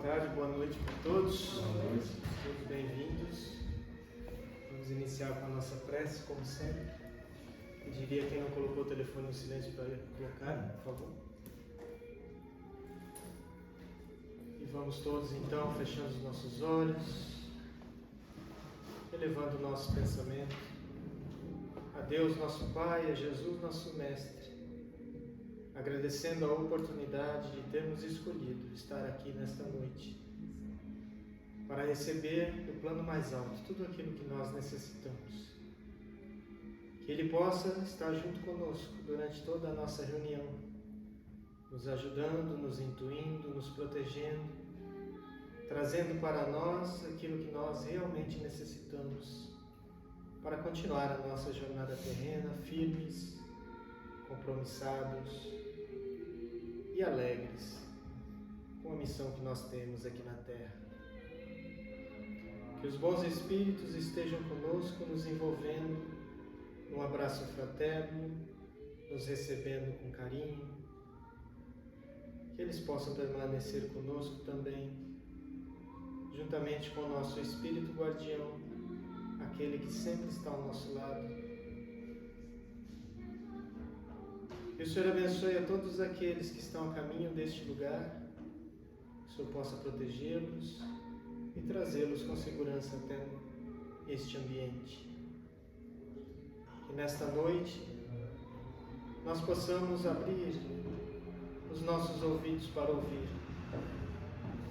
tarde, boa noite para todos. Todos bem-vindos. Vamos iniciar com a nossa prece, como sempre. Pediria quem não colocou o telefone no silêncio para colocar, por favor. E vamos todos então fechando os nossos olhos, elevando o nosso pensamento a Deus, nosso Pai, a Jesus, nosso Mestre, agradecendo a oportunidade de termos escolhido estar aqui nesta noite para receber do plano mais alto tudo aquilo que nós necessitamos. Que Ele possa estar junto conosco durante toda a nossa reunião, nos ajudando, nos intuindo, nos protegendo, trazendo para nós aquilo que nós realmente necessitamos para continuar a nossa jornada terrena, firmes, compromissados e alegres com a missão que nós temos aqui na Terra. Que os bons espíritos estejam conosco, nos envolvendo num abraço fraterno, nos recebendo com carinho. Que eles possam permanecer conosco também, juntamente com o nosso Espírito Guardião, aquele que sempre está ao nosso lado. Que o Senhor abençoe a todos aqueles que estão a caminho deste lugar, que o Senhor possa protegê-los e trazê-los com segurança até este ambiente. Que nesta noite nós possamos abrir os nossos ouvidos para ouvir,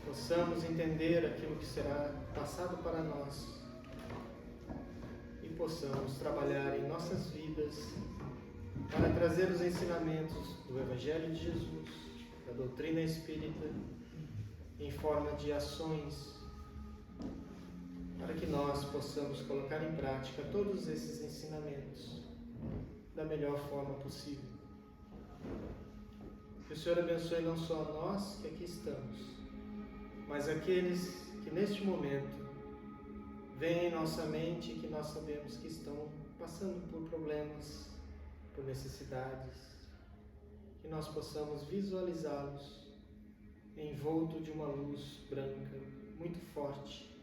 possamos entender aquilo que será passado para nós e possamos trabalhar em nossas vidas para trazer os ensinamentos do Evangelho de Jesus, da doutrina espírita, em forma de ações, para que nós possamos colocar em prática todos esses ensinamentos da melhor forma possível. Que o Senhor abençoe não só nós que aqui estamos, mas aqueles que neste momento vêm em nossa mente e que nós sabemos que estão passando por problemas, por necessidades, que nós possamos visualizá-los envolto de uma luz branca muito forte,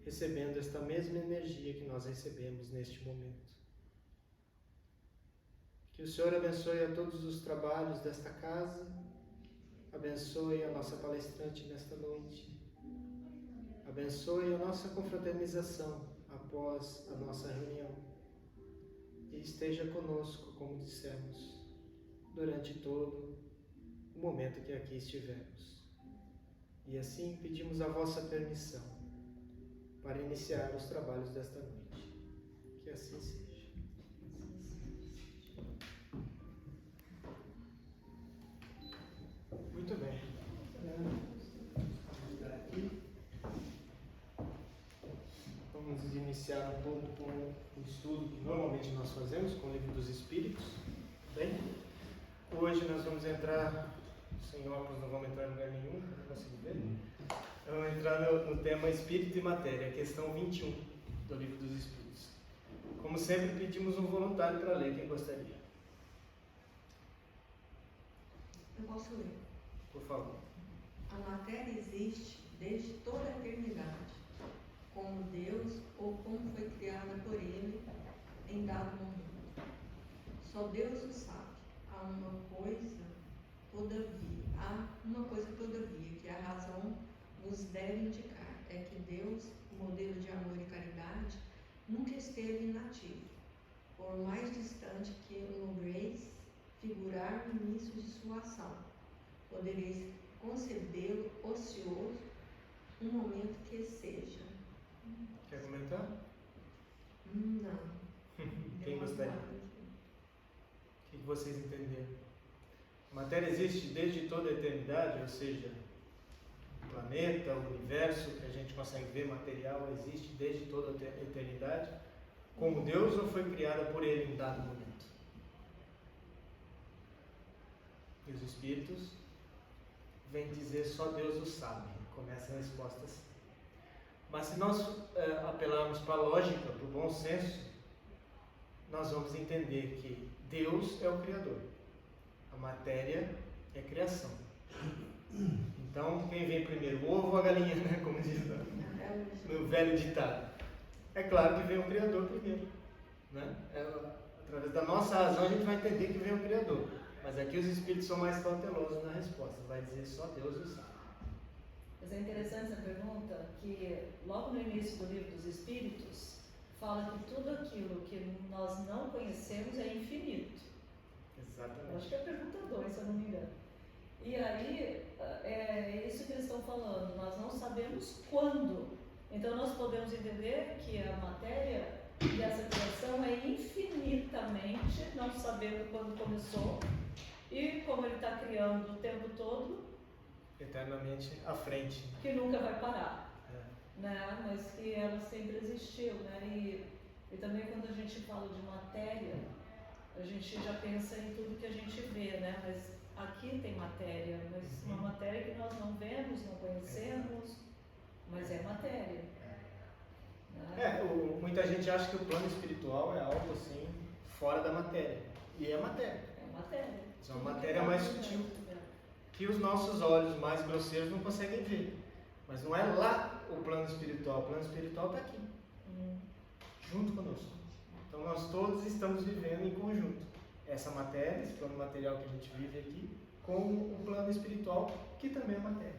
recebendo esta mesma energia que nós recebemos neste momento. Que o Senhor abençoe a todos os trabalhos desta casa, abençoe a nossa palestrante nesta noite, abençoe a nossa confraternização após a nossa reunião e esteja conosco, como dissemos, durante todo o momento que aqui estivermos. E assim pedimos a vossa permissão para iniciar os trabalhos desta noite. Que assim seja. Muito bem. Vamos iniciar um pouco com o estudo que normalmente nós fazemos com o Livro dos Espíritos. Bem, hoje nós vamos entrar, sem óculos não vamos entrar em lugar nenhum, não consigo ver. Vamos entrar no tema Espírito e Matéria, questão 21 do Livro dos Espíritos. Como sempre, pedimos um voluntário para ler, quem gostaria? Eu posso ler. Por favor. A matéria existe desde toda a eternidade, como Deus ou como foi criada por Ele em dado momento. Só Deus o sabe. Há uma coisa, todavia, que a razão nos deve indicar, é que Deus, o modelo de amor e caridade, nunca esteve inativo, por mais distante que logreis figurar no início de sua ação. Podereis concebê-lo ocioso um momento que seja. Quer comentar? Não. Quem gostaria? O que vocês entenderam? A matéria existe desde toda a eternidade, ou seja, o planeta, o universo que a gente consegue ver, material, existe desde toda a eternidade, como Deus, ou foi criada por Ele em dado momento? E os Espíritos vêm dizer só Deus o sabe. Começa a resposta assim. Mas se nós apelarmos para a lógica, para o bom senso, nós vamos entender que Deus é o Criador. A matéria é criação. Então, quem vem primeiro, o ovo ou a galinha, né? Como diz no velho ditado. É claro que vem o Criador primeiro, né? Através da nossa razão a gente vai entender que vem o Criador. Mas aqui os espíritos são mais cautelosos na resposta. Vai dizer só Deus o sabe. Mas é interessante essa pergunta, que logo no início do livro dos Espíritos, fala que tudo aquilo que nós não conhecemos é infinito. Exatamente. Eu acho que é a pergunta 2, se eu não me engano. E aí, é isso que eles estão falando, nós não sabemos quando. Então nós podemos entender que a matéria dessa criação é infinitamente, não sabendo quando começou, e como ele está criando o tempo todo, eternamente à frente. Que nunca vai parar, né? Mas que ela sempre existiu, né? E também quando a gente fala de matéria, a gente já pensa em tudo que a gente vê, né? Mas aqui tem matéria, mas uma matéria que nós não vemos, não conhecemos, mas é matéria. Né? Muita gente acha que o plano espiritual é algo assim, fora da matéria. E é matéria. É matéria. É uma matéria mais sutil, que os nossos olhos mais grosseiros não conseguem ver. Mas não é lá o plano espiritual está aqui, junto conosco. Então nós todos estamos vivendo em conjunto. Essa matéria, esse plano material que a gente vive aqui, com o plano espiritual, que também é matéria.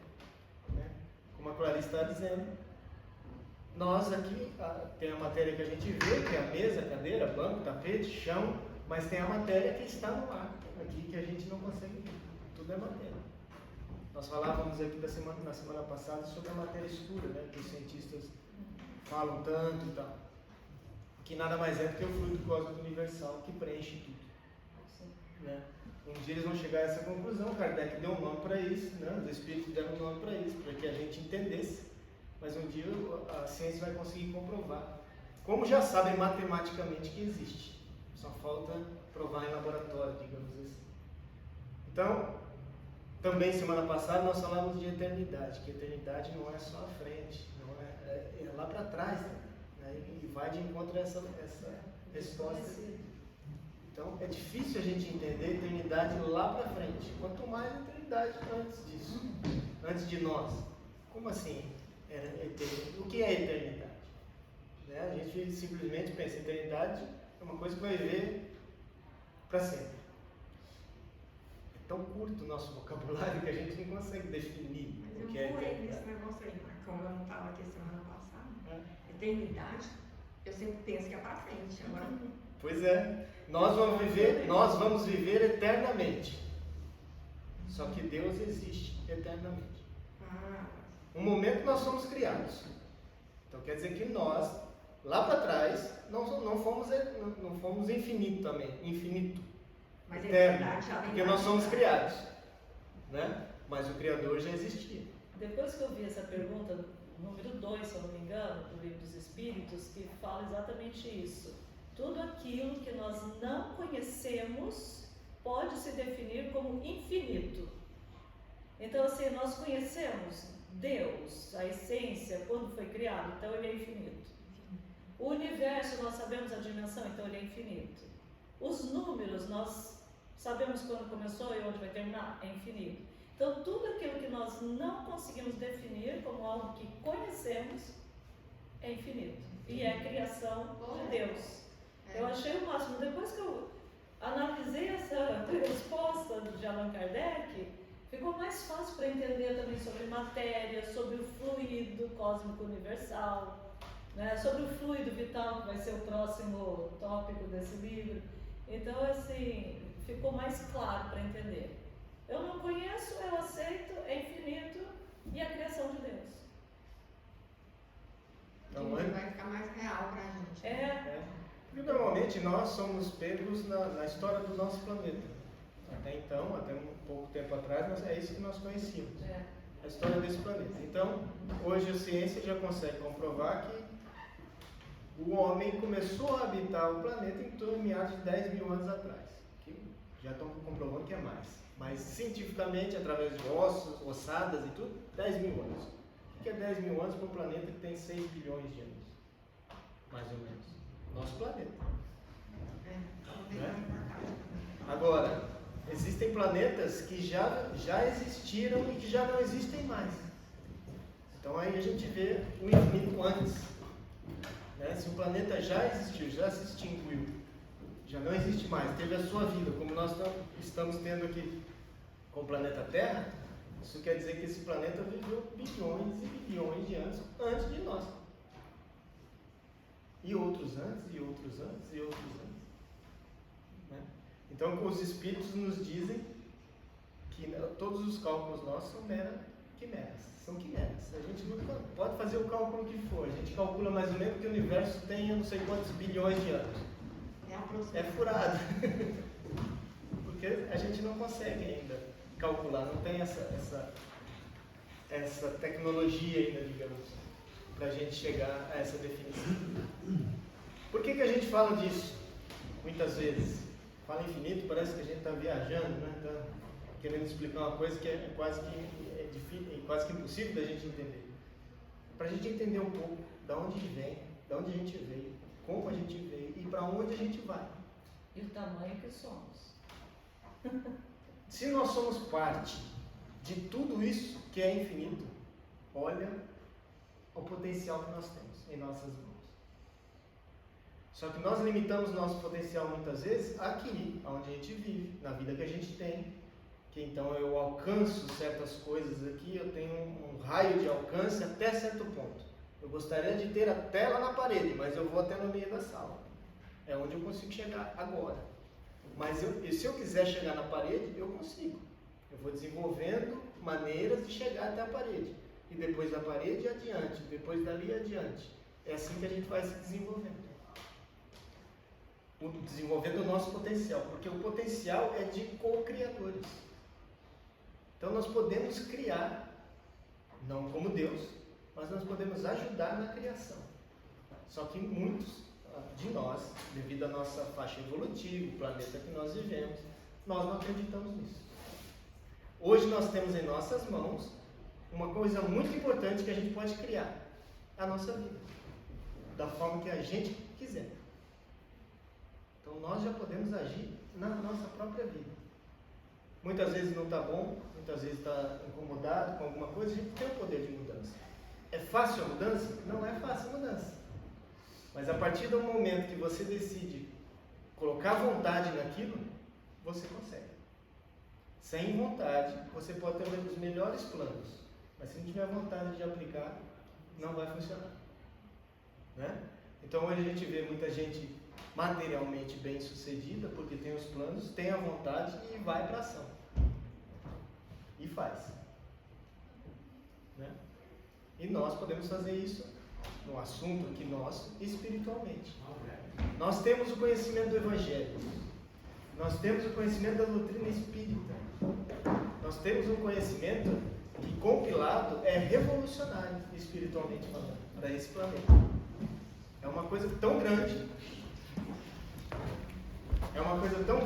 Né? Como a Clarice está dizendo, nós aqui tem a matéria que a gente vê, que é a mesa, a cadeira, banco, tapete, chão, mas tem a matéria que está no ar, aqui que a gente não consegue ver. Tudo é matéria. Nós falávamos aqui na semana passada sobre a matéria escura, né, que os cientistas falam tanto e tal. Que nada mais é do que o fluido cósmico universal que preenche tudo. Né? Um dia eles vão chegar a essa conclusão. Kardec deu um nome para isso, né? Os espíritos deram um nome para isso, para que a gente entendesse. Mas um dia a ciência vai conseguir comprovar. Como já sabem matematicamente que existe. Só falta provar em laboratório, digamos assim. Então, também semana passada nós falamos de eternidade, que eternidade não é só à frente, não é lá para trás, né? E vai de encontro a essa resposta. Então é difícil a gente entender a eternidade lá para frente, quanto mais a eternidade antes disso, antes de nós. Como assim? O que é eternidade? Né? A gente simplesmente pensa, eternidade é uma coisa que vai viver para sempre. Tão curto o nosso vocabulário que a gente não consegue definir o que é eternidade. Eu nesse negócio aí, como eu não estava aqui semana passada. Eternidade, eu sempre penso que é para frente. Agora... Pois é, nós vamos viver eternamente. Só que Deus existe eternamente. Um momento nós somos criados. Então quer dizer que nós, lá para trás, não fomos infinito também, infinito. Mas eterno, porque nós somos criados, né? Mas o Criador já existia. Depois que eu vi essa pergunta, número 2, se eu não me engano, do Livro dos Espíritos, que fala exatamente isso. Tudo aquilo que nós não conhecemos pode se definir como infinito. Então, assim, nós conhecemos Deus, a essência, quando foi criado, então ele é infinito. O universo, nós sabemos a dimensão, então ele é infinito. Os números, nós sabemos quando começou e onde vai terminar, é infinito. Então, tudo aquilo que nós não conseguimos definir como algo que conhecemos é infinito. E é a criação de Deus. Eu achei o máximo. Depois que eu analisei essa resposta de Allan Kardec, ficou mais fácil para entender também sobre matéria, sobre o fluido cósmico universal, né? Sobre o fluido vital, que vai ser o próximo tópico desse livro. Então, assim, ficou mais claro para entender. Eu não conheço, eu aceito, é infinito e a criação de Deus. Então, vai ficar mais real para a gente. Porque normalmente nós somos pegos na história do nosso planeta. Até então, até um pouco tempo atrás, é isso que nós conhecíamos. A história desse planeta. Então, hoje a ciência já consegue comprovar que o homem começou a habitar o planeta em torno de meados de 10 mil anos atrás. Que já estão comprovando que é mais. Mas cientificamente, através de ossos, ossadas e tudo, 10 mil anos. O que é 10 mil anos para um planeta que tem 6 bilhões de anos? Mais ou menos. Nosso planeta. Né? Agora, Existem planetas que já existiram e que já não existem mais. Então aí a gente vê o infinito antes. Né? Se o planeta já existiu, já se extinguiu, já não existe mais, teve a sua vida, como nós estamos tendo aqui com o planeta Terra, isso quer dizer que esse planeta viveu bilhões e bilhões de anos antes de nós. E outros antes, e outros antes, e outros antes. Né? Então os espíritos nos dizem que todos os cálculos nossos são quimeras. São quimeras. A gente não pode fazer o cálculo que for. A gente calcula mais ou menos que o universo tem não sei quantos bilhões de anos. É furado. Porque a gente não consegue ainda calcular, não tem essa tecnologia ainda, digamos, para a gente chegar a essa definição. Por que a gente fala disso? Muitas vezes. Fala infinito, parece que a gente está viajando, né? Tá querendo explicar uma coisa que é quase que impossível da gente entender. Para a gente entender um pouco de onde vem, de onde a gente veio, como a gente veio e para onde a gente vai. E o tamanho que somos. Se nós somos parte de tudo isso que é infinito, olha o potencial que nós temos em nossas mãos. Só que nós limitamos nosso potencial muitas vezes aqui, onde a gente vive, na vida que a gente tem. Que então eu alcanço certas coisas aqui, eu tenho um raio de alcance até certo ponto. Eu gostaria de ter a tela na parede, mas eu vou até no meio da sala. É onde eu consigo chegar agora. Mas se eu quiser chegar na parede, eu consigo. Eu vou desenvolvendo maneiras de chegar até a parede. E depois da parede adiante, depois dali adiante. É assim que a gente vai se desenvolvendo. Desenvolvendo o nosso potencial, porque o potencial é de co-criadores. Então nós podemos criar, não como Deus, mas nós podemos ajudar na criação. Só que muitos de nós, devido à nossa faixa evolutiva, o planeta que nós vivemos, nós não acreditamos nisso. Hoje nós temos em nossas mãos uma coisa muito importante que a gente pode criar, a nossa vida, da forma que a gente quiser. Então nós já podemos agir na nossa própria vida. Muitas vezes não está bom, muitas vezes está incomodado com alguma coisa, a gente tem o poder de mudança. É fácil a mudança? Não é fácil a mudança. Mas a partir do momento que você decide colocar vontade naquilo, você consegue. Sem vontade, você pode ter os melhores planos, mas se não tiver vontade de aplicar, não vai funcionar. Né? Então hoje a gente vê muita gente materialmente bem sucedida, porque tem os planos, tem a vontade e vai para a ação. E faz. Né? E nós podemos fazer isso no assunto aqui nosso, espiritualmente. Nós temos o conhecimento do Evangelho. Nós temos o conhecimento da doutrina espírita. Nós temos um conhecimento que, compilado, é revolucionário, espiritualmente falando, para esse planeta. É uma coisa tão grande. É uma coisa tão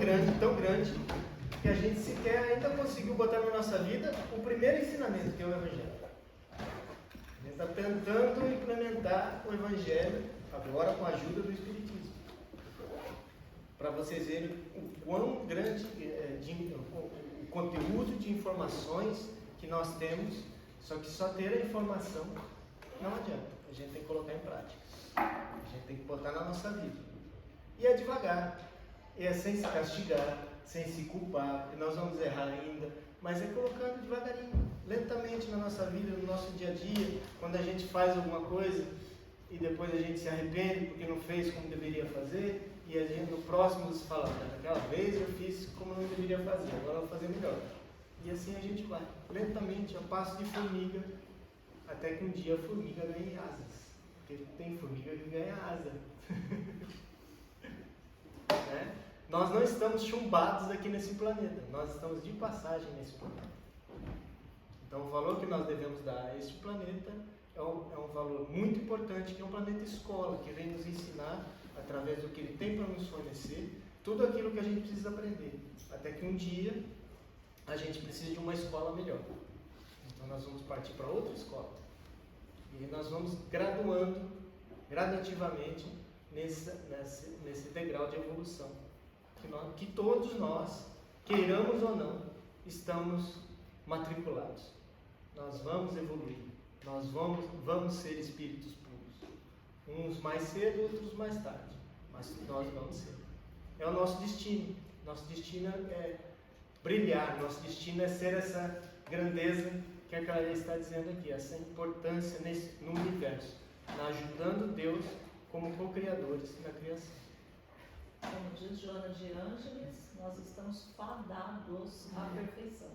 grande, que a gente sequer ainda conseguiu botar na nossa vida o primeiro ensinamento, que é o Evangelho. A gente está tentando implementar o Evangelho agora com a ajuda do Espiritismo. Para vocês verem o quão grande o conteúdo de informações que nós temos, só que só ter a informação não adianta. A gente tem que colocar em prática. A gente tem que botar na nossa vida. E é devagar. É sem se castigar, sem se culpar, e nós vamos errar ainda, mas é colocando devagarinho, lentamente na nossa vida, no nosso dia a dia, quando a gente faz alguma coisa e depois a gente se arrepende porque não fez como deveria fazer, e a gente no próximo se fala, naquela vez eu fiz como não deveria fazer, agora eu vou fazer melhor. E assim a gente vai, lentamente, a passo de formiga, até que um dia a formiga ganhe asas, porque tem formiga que ganha asa. Né? Nós não estamos chumbados aqui nesse planeta, nós estamos de passagem nesse planeta. Então o valor que nós devemos dar a este planeta é um valor muito importante, que é um planeta escola, que vem nos ensinar, através do que ele tem para nos fornecer, tudo aquilo que a gente precisa aprender, até que um dia a gente precise de uma escola melhor. Então nós vamos partir para outra escola, e nós vamos graduando, gradativamente, nesse degrau de evolução, que todos nós queiramos ou não, estamos matriculados. Nós vamos evoluir, nós vamos ser espíritos puros. Uns mais cedo, outros mais tarde, mas nós vamos ser. É o nosso destino. Nosso destino é brilhar, nosso destino é ser essa grandeza que a Clarice está dizendo aqui, essa importância no universo, ajudando Deus como co-criadores na criação. Como diz Joana de Ângeles, nós estamos fadados à perfeição.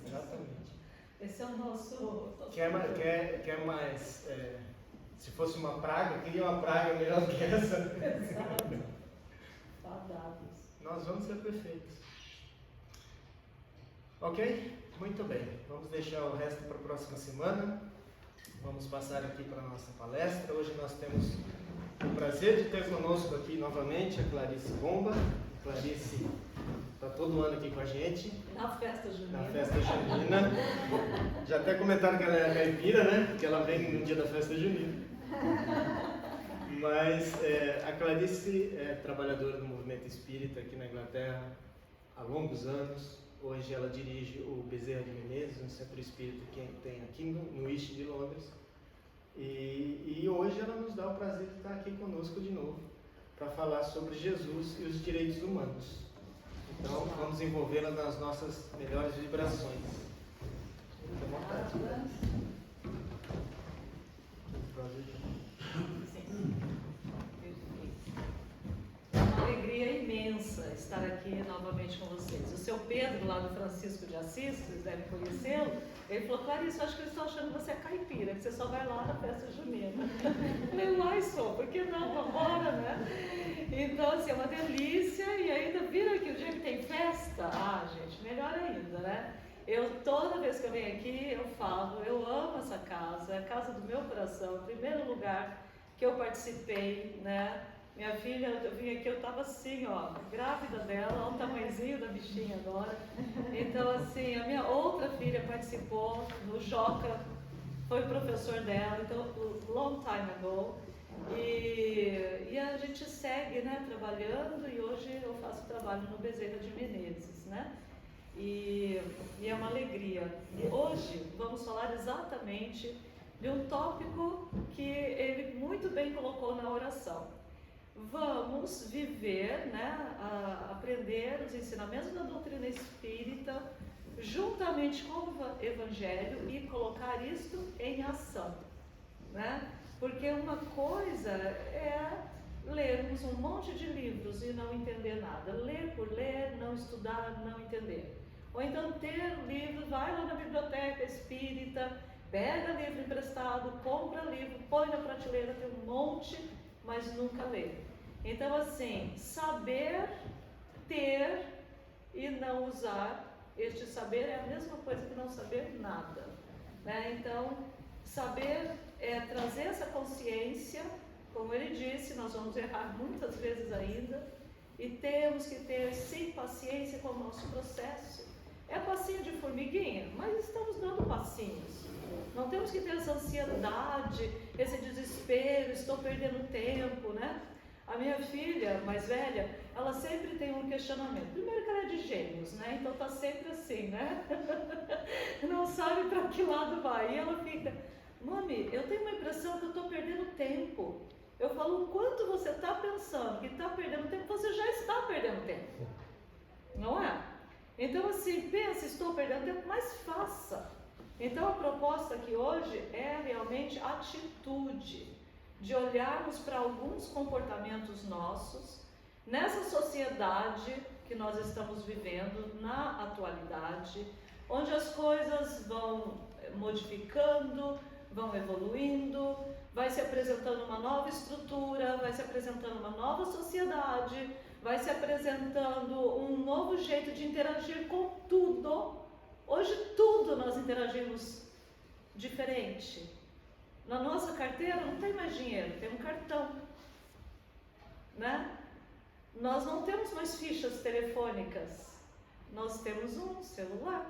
Exatamente. Esse é o nosso... Quer mais se fosse uma praga, queria uma praga melhor que essa. Exato. Fadados. Nós vamos ser perfeitos. Ok? Muito bem. Vamos deixar o resto para a próxima semana. Vamos passar aqui para a nossa palestra. Hoje nós temos o prazer de ter conosco aqui novamente a Clarice Bomba. A Clarice está todo ano aqui com a gente. Na festa junina. Na festa junina. Já até comentaram que ela é caipira, né? Porque ela vem no dia da festa junina. Mas a Clarice é trabalhadora do movimento espírita aqui na Inglaterra há longos anos. Hoje ela dirige o Bezerra de Menezes, um centro espírita que tem aqui no East de Londres. E hoje ela nos dá o prazer de estar aqui conosco de novo para falar sobre Jesus e os direitos humanos. Então vamos envolvê-la nas nossas melhores vibrações. Fique à vontade. É uma alegria imensa estar aqui novamente com vocês. O seu Pedro, lá do Francisco de Assis, vocês devem conhecê-lo, ele falou: Clarice, eu acho que eles estão achando que você é caipira, que você só vai lá na festa junina. Eu falei: uai, sou, por que não? Vambora, né? Então, assim, é uma delícia. E ainda viram aqui o dia que tem festa? Ah, gente, melhor ainda, né? Toda vez que eu venho aqui, eu falo, eu amo essa casa, é a casa do meu coração, o primeiro lugar que eu participei, né? Minha filha, eu vim aqui, eu estava assim, ó, grávida dela, olha o tamanhozinho da bichinha agora. Então, assim, a minha outra filha participou, o Joca foi o professor dela, então, long time ago. E a gente segue, né, trabalhando, e hoje eu faço trabalho no Bezerra de Menezes, né? E é uma alegria. E hoje vamos falar exatamente de um tópico que ele muito bem colocou na oração. Vamos viver, né, aprender os ensinamentos da doutrina espírita juntamente com o Evangelho e colocar isto em ação, né? Porque uma coisa é lermos um monte de livros e não entender nada, ler por ler, não estudar, não entender. Ou então ter livros, vai lá na biblioteca espírita, pega livro emprestado, compra livro, põe na prateleira, tem um monte, mas nunca lê. Então, assim, saber, ter e não usar, este saber é a mesma coisa que não saber nada, né? Então, saber é trazer essa consciência, como ele disse, nós vamos errar muitas vezes ainda, e temos que ter, sim, paciência com o nosso processo. É passinho de formiguinha, mas estamos dando passinhos. Não temos que ter essa ansiedade, esse desespero, estou perdendo tempo, né? A minha filha mais velha, ela sempre tem um questionamento. Primeiro que ela é de Gêmeos, né? Então tá sempre assim, né? Não sabe para que lado vai. E ela fica: mami, eu tenho uma impressão que eu estou perdendo tempo. Eu falo: o quanto você está pensando que está perdendo tempo, você já está perdendo tempo. Não é? Então, assim, pensa, estou perdendo tempo, mas faça. Então, a proposta aqui hoje é realmente atitude, de olharmos para alguns comportamentos nossos, nessa sociedade que nós estamos vivendo na atualidade, onde as coisas vão modificando, vão evoluindo, vai se apresentando uma nova estrutura, vai se apresentando uma nova sociedade, vai se apresentando um novo jeito de interagir com tudo. Hoje tudo nós interagimos diferente. Na nossa carteira não tem mais dinheiro, tem um cartão, né? Nós não temos mais fichas telefônicas, nós temos um celular,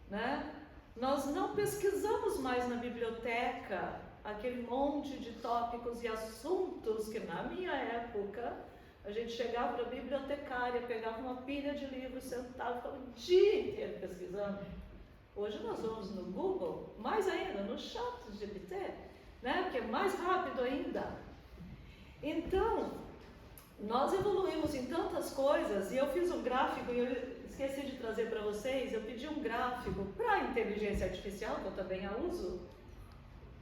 né? Nós não pesquisamos mais na biblioteca aquele monte de tópicos e assuntos que na minha época A gente chegava para a bibliotecária, pegava uma pilha de livros, sentava e ficava o dia inteiro pesquisando. Hoje nós vamos no Google, mais ainda, no ChatGPT, né? Que é mais rápido ainda. Então, nós evoluímos em tantas coisas, e eu fiz um gráfico, e eu esqueci de trazer para vocês, eu pedi um gráfico para a inteligência artificial, que eu também a uso,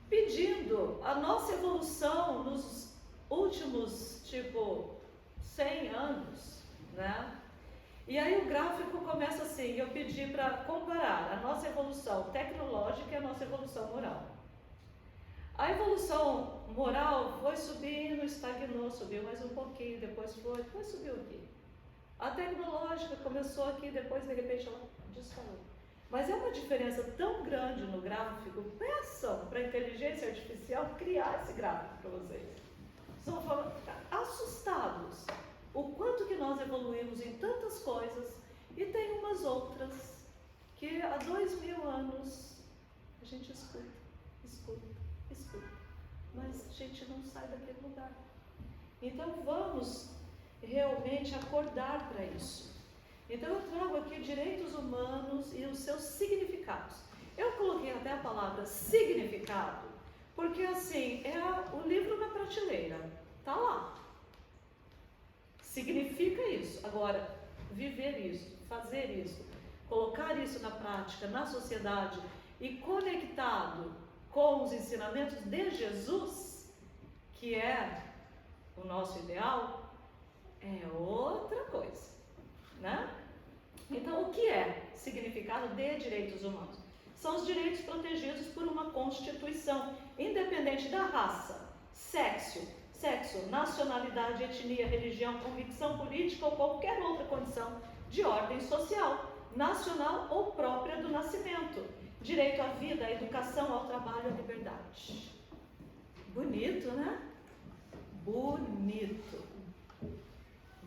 pedindo a nossa evolução nos últimos, 100 anos, né? E aí o gráfico começa assim, eu pedi para comparar a nossa evolução tecnológica e a nossa evolução moral. A evolução moral foi subindo, estagnou, subiu mais um pouquinho, depois subiu aqui. A tecnológica começou aqui, depois de repente ela disparou. Mas é uma diferença tão grande no gráfico, peçam para a inteligência artificial criar esse gráfico para vocês. Vocês vão ficar assustados. O quanto que nós evoluímos em tantas coisas, e tem umas outras que há 2000 anos a gente escuta, mas a gente não sai daquele lugar. Então vamos realmente acordar para isso. Então eu trago aqui direitos humanos e os seus significados. Eu coloquei até a palavra significado, porque assim, é o livro na prateleira, tá lá. Significa isso. Agora, viver isso, fazer isso, colocar isso na prática, na sociedade e conectado com os ensinamentos de Jesus, que é o nosso ideal, é outra coisa, né? Então, o que é significado de direitos humanos? São os direitos protegidos por uma Constituição, independente da raça, sexo, nacionalidade, etnia, religião, convicção política ou qualquer outra condição de ordem social, nacional ou própria do nascimento. Direito à vida, à educação, ao trabalho, à liberdade. Bonito, né? Bonito.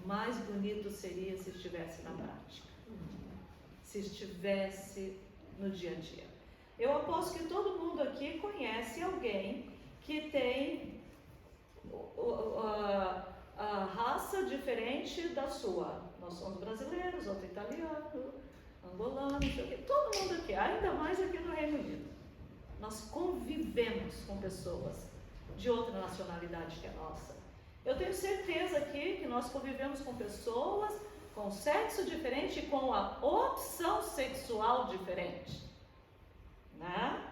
Mais bonito seria se estivesse na prática. Se estivesse no dia a dia. Eu aposto que todo mundo aqui conhece alguém que tem a raça diferente da sua. Nós somos brasileiros, outro italiano, angolano, não sei o quê. Todo mundo aqui, ainda mais aqui no Reino Unido. Nós convivemos com pessoas de outra nacionalidade que a nossa. Eu tenho certeza aqui que nós convivemos com pessoas com sexo diferente e com a opção sexual diferente, né?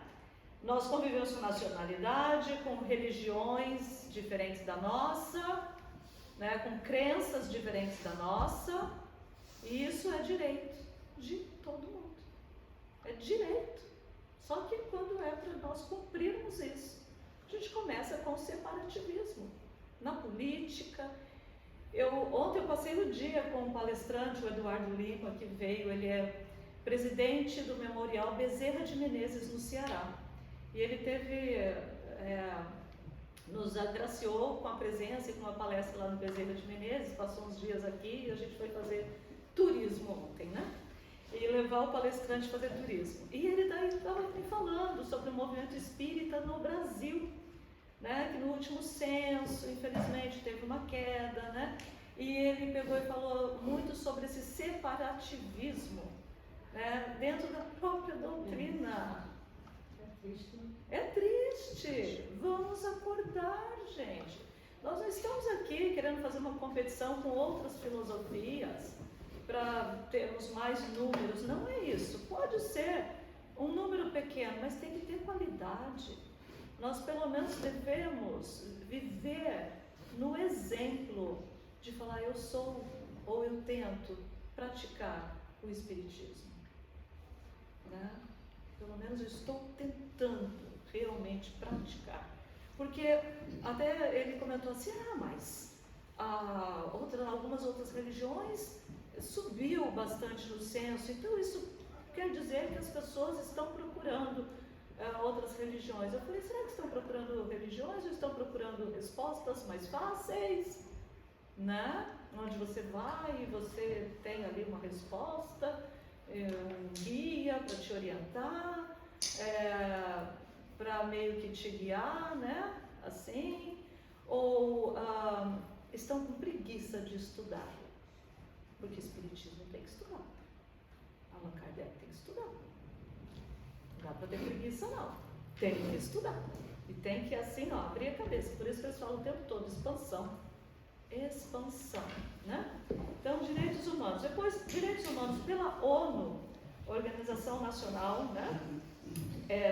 Nós convivemos com nacionalidade, com religiões diferentes da nossa, né? Com crenças diferentes da nossa, e isso é direito de todo mundo. É direito. Só que quando é para nós cumprirmos isso, a gente começa com o separativismo. Na política, ontem eu passei o dia com um palestrante, o Eduardo Lima, que veio, ele é presidente do Memorial Bezerra de Menezes, no Ceará. E ele nos agraciou com a presença e com uma palestra lá no Bezerra de Menezes, passou uns dias aqui e a gente foi fazer turismo ontem, né? E levar o palestrante a fazer turismo. E ele daí estava me falando sobre o movimento espírita no Brasil, né? Que no último censo, infelizmente, teve uma queda, né? E ele pegou e falou muito sobre esse separativismo, né? Dentro da própria doutrina. É triste. Vamos acordar, gente. Nós não estamos aqui querendo fazer uma competição com outras filosofias para termos mais números. Não é isso. Pode ser um número pequeno, mas tem que ter qualidade. Nós pelo menos devemos viver no exemplo de falar eu sou ou eu tento praticar o espiritismo, né? Pelo menos eu estou tentando realmente praticar, porque até ele comentou assim, mas algumas outras religiões subiu bastante no censo, então isso quer dizer que as pessoas estão procurando outras religiões. Eu falei, será que estão procurando religiões ou estão procurando respostas mais fáceis, né? Onde você vai e você tem ali uma resposta, um guia para te orientar, para meio que te guiar, né? Assim, ou estão com preguiça de estudar. Porque Espiritismo tem que estudar. Allan Kardec tem que estudar. Não dá para ter preguiça, não. Tem que estudar. E tem que, assim, ó, abrir a cabeça. Por isso que eles falam o tempo todo, expansão. Expansão, né? Então, direitos humanos. Depois, direitos humanos pela ONU, Organização Nacional, né?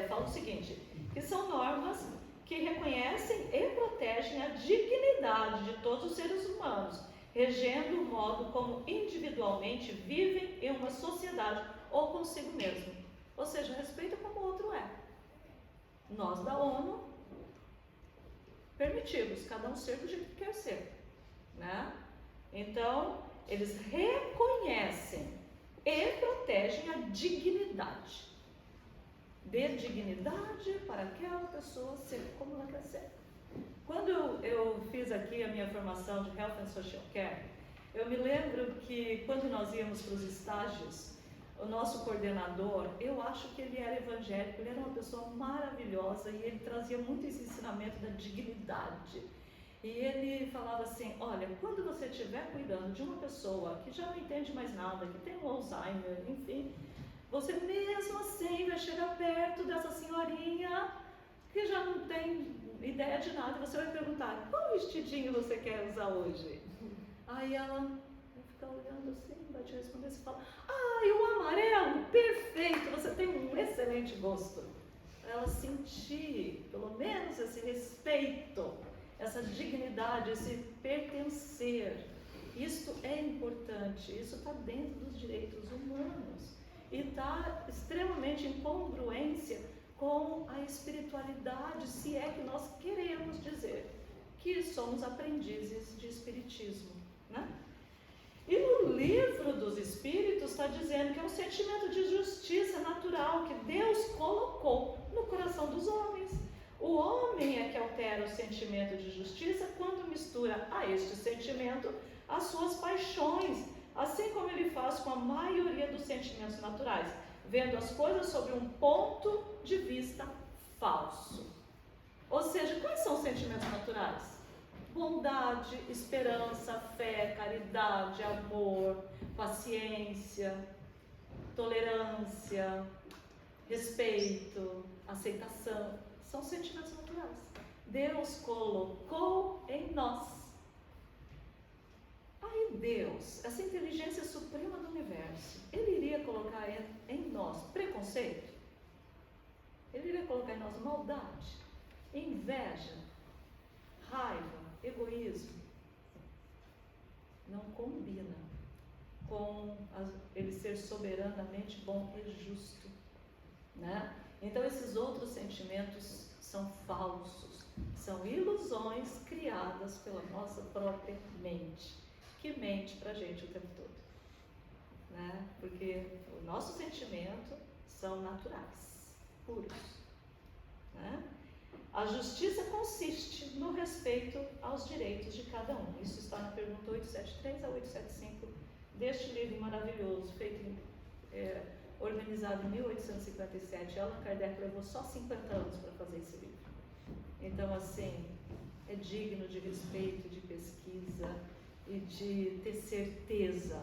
Fala o seguinte, que são normas que reconhecem e protegem a dignidade de todos os seres humanos, regendo o modo como individualmente vivem em uma sociedade ou consigo mesmo. Ou seja, respeita como o outro é. Nós da ONU permitimos cada um ser do jeito que quer ser, né? Então, eles reconhecem e protegem a dignidade. Dê dignidade para aquela pessoa ser como ela quer ser. Quando eu fiz aqui a minha formação de Health and Social Care, eu me lembro que quando nós íamos para os estágios, o nosso coordenador, eu acho que ele era evangélico, ele era uma pessoa maravilhosa e ele trazia muito esse ensinamento da dignidade. E ele falava assim, olha, quando você estiver cuidando de uma pessoa que já não entende mais nada, que tem um Alzheimer, enfim, você mesmo assim vai chegar perto dessa senhorinha que já não tem ideia de nada, você vai perguntar, qual vestidinho você quer usar hoje? Aí ela vai ficar olhando assim, vai te responder, você fala, e o amarelo, perfeito, você tem um excelente gosto. Para ela sentir, pelo menos, esse respeito, essa dignidade, esse pertencer. Isto é importante, isso está dentro dos direitos humanos e está extremamente em congruência com a espiritualidade, se é que nós queremos dizer que somos aprendizes de espiritismo, né? E no livro dos Espíritos está dizendo que é um sentimento de justiça natural que Deus colocou no coração dos homens. O homem é que altera o sentimento de justiça quando mistura a este sentimento as suas paixões, assim como ele faz com a maioria dos sentimentos naturais, vendo as coisas sob um ponto de vista falso. Ou seja, quais são os sentimentos naturais? Bondade, esperança, fé, caridade, amor, paciência, tolerância, respeito, aceitação. São sentimentos naturais. Deus colocou em nós. Aí Deus, essa inteligência suprema do universo, Ele iria colocar em nós preconceito? Ele iria colocar em nós maldade, inveja, raiva, egoísmo? Não combina com Ele ser soberanamente bom e justo, né? Então esses outros sentimentos são falsos, são ilusões criadas pela nossa própria mente, que mente pra gente o tempo todo, né? Porque os nossos sentimentos são naturais, puros, né? A justiça consiste no respeito aos direitos de cada um. Isso está na pergunta 873 a 875 deste livro maravilhoso, feito organizado em 1857. Allan Kardec levou só 50 anos para fazer esse livro. Então, assim, é digno de respeito, de pesquisa e de ter certeza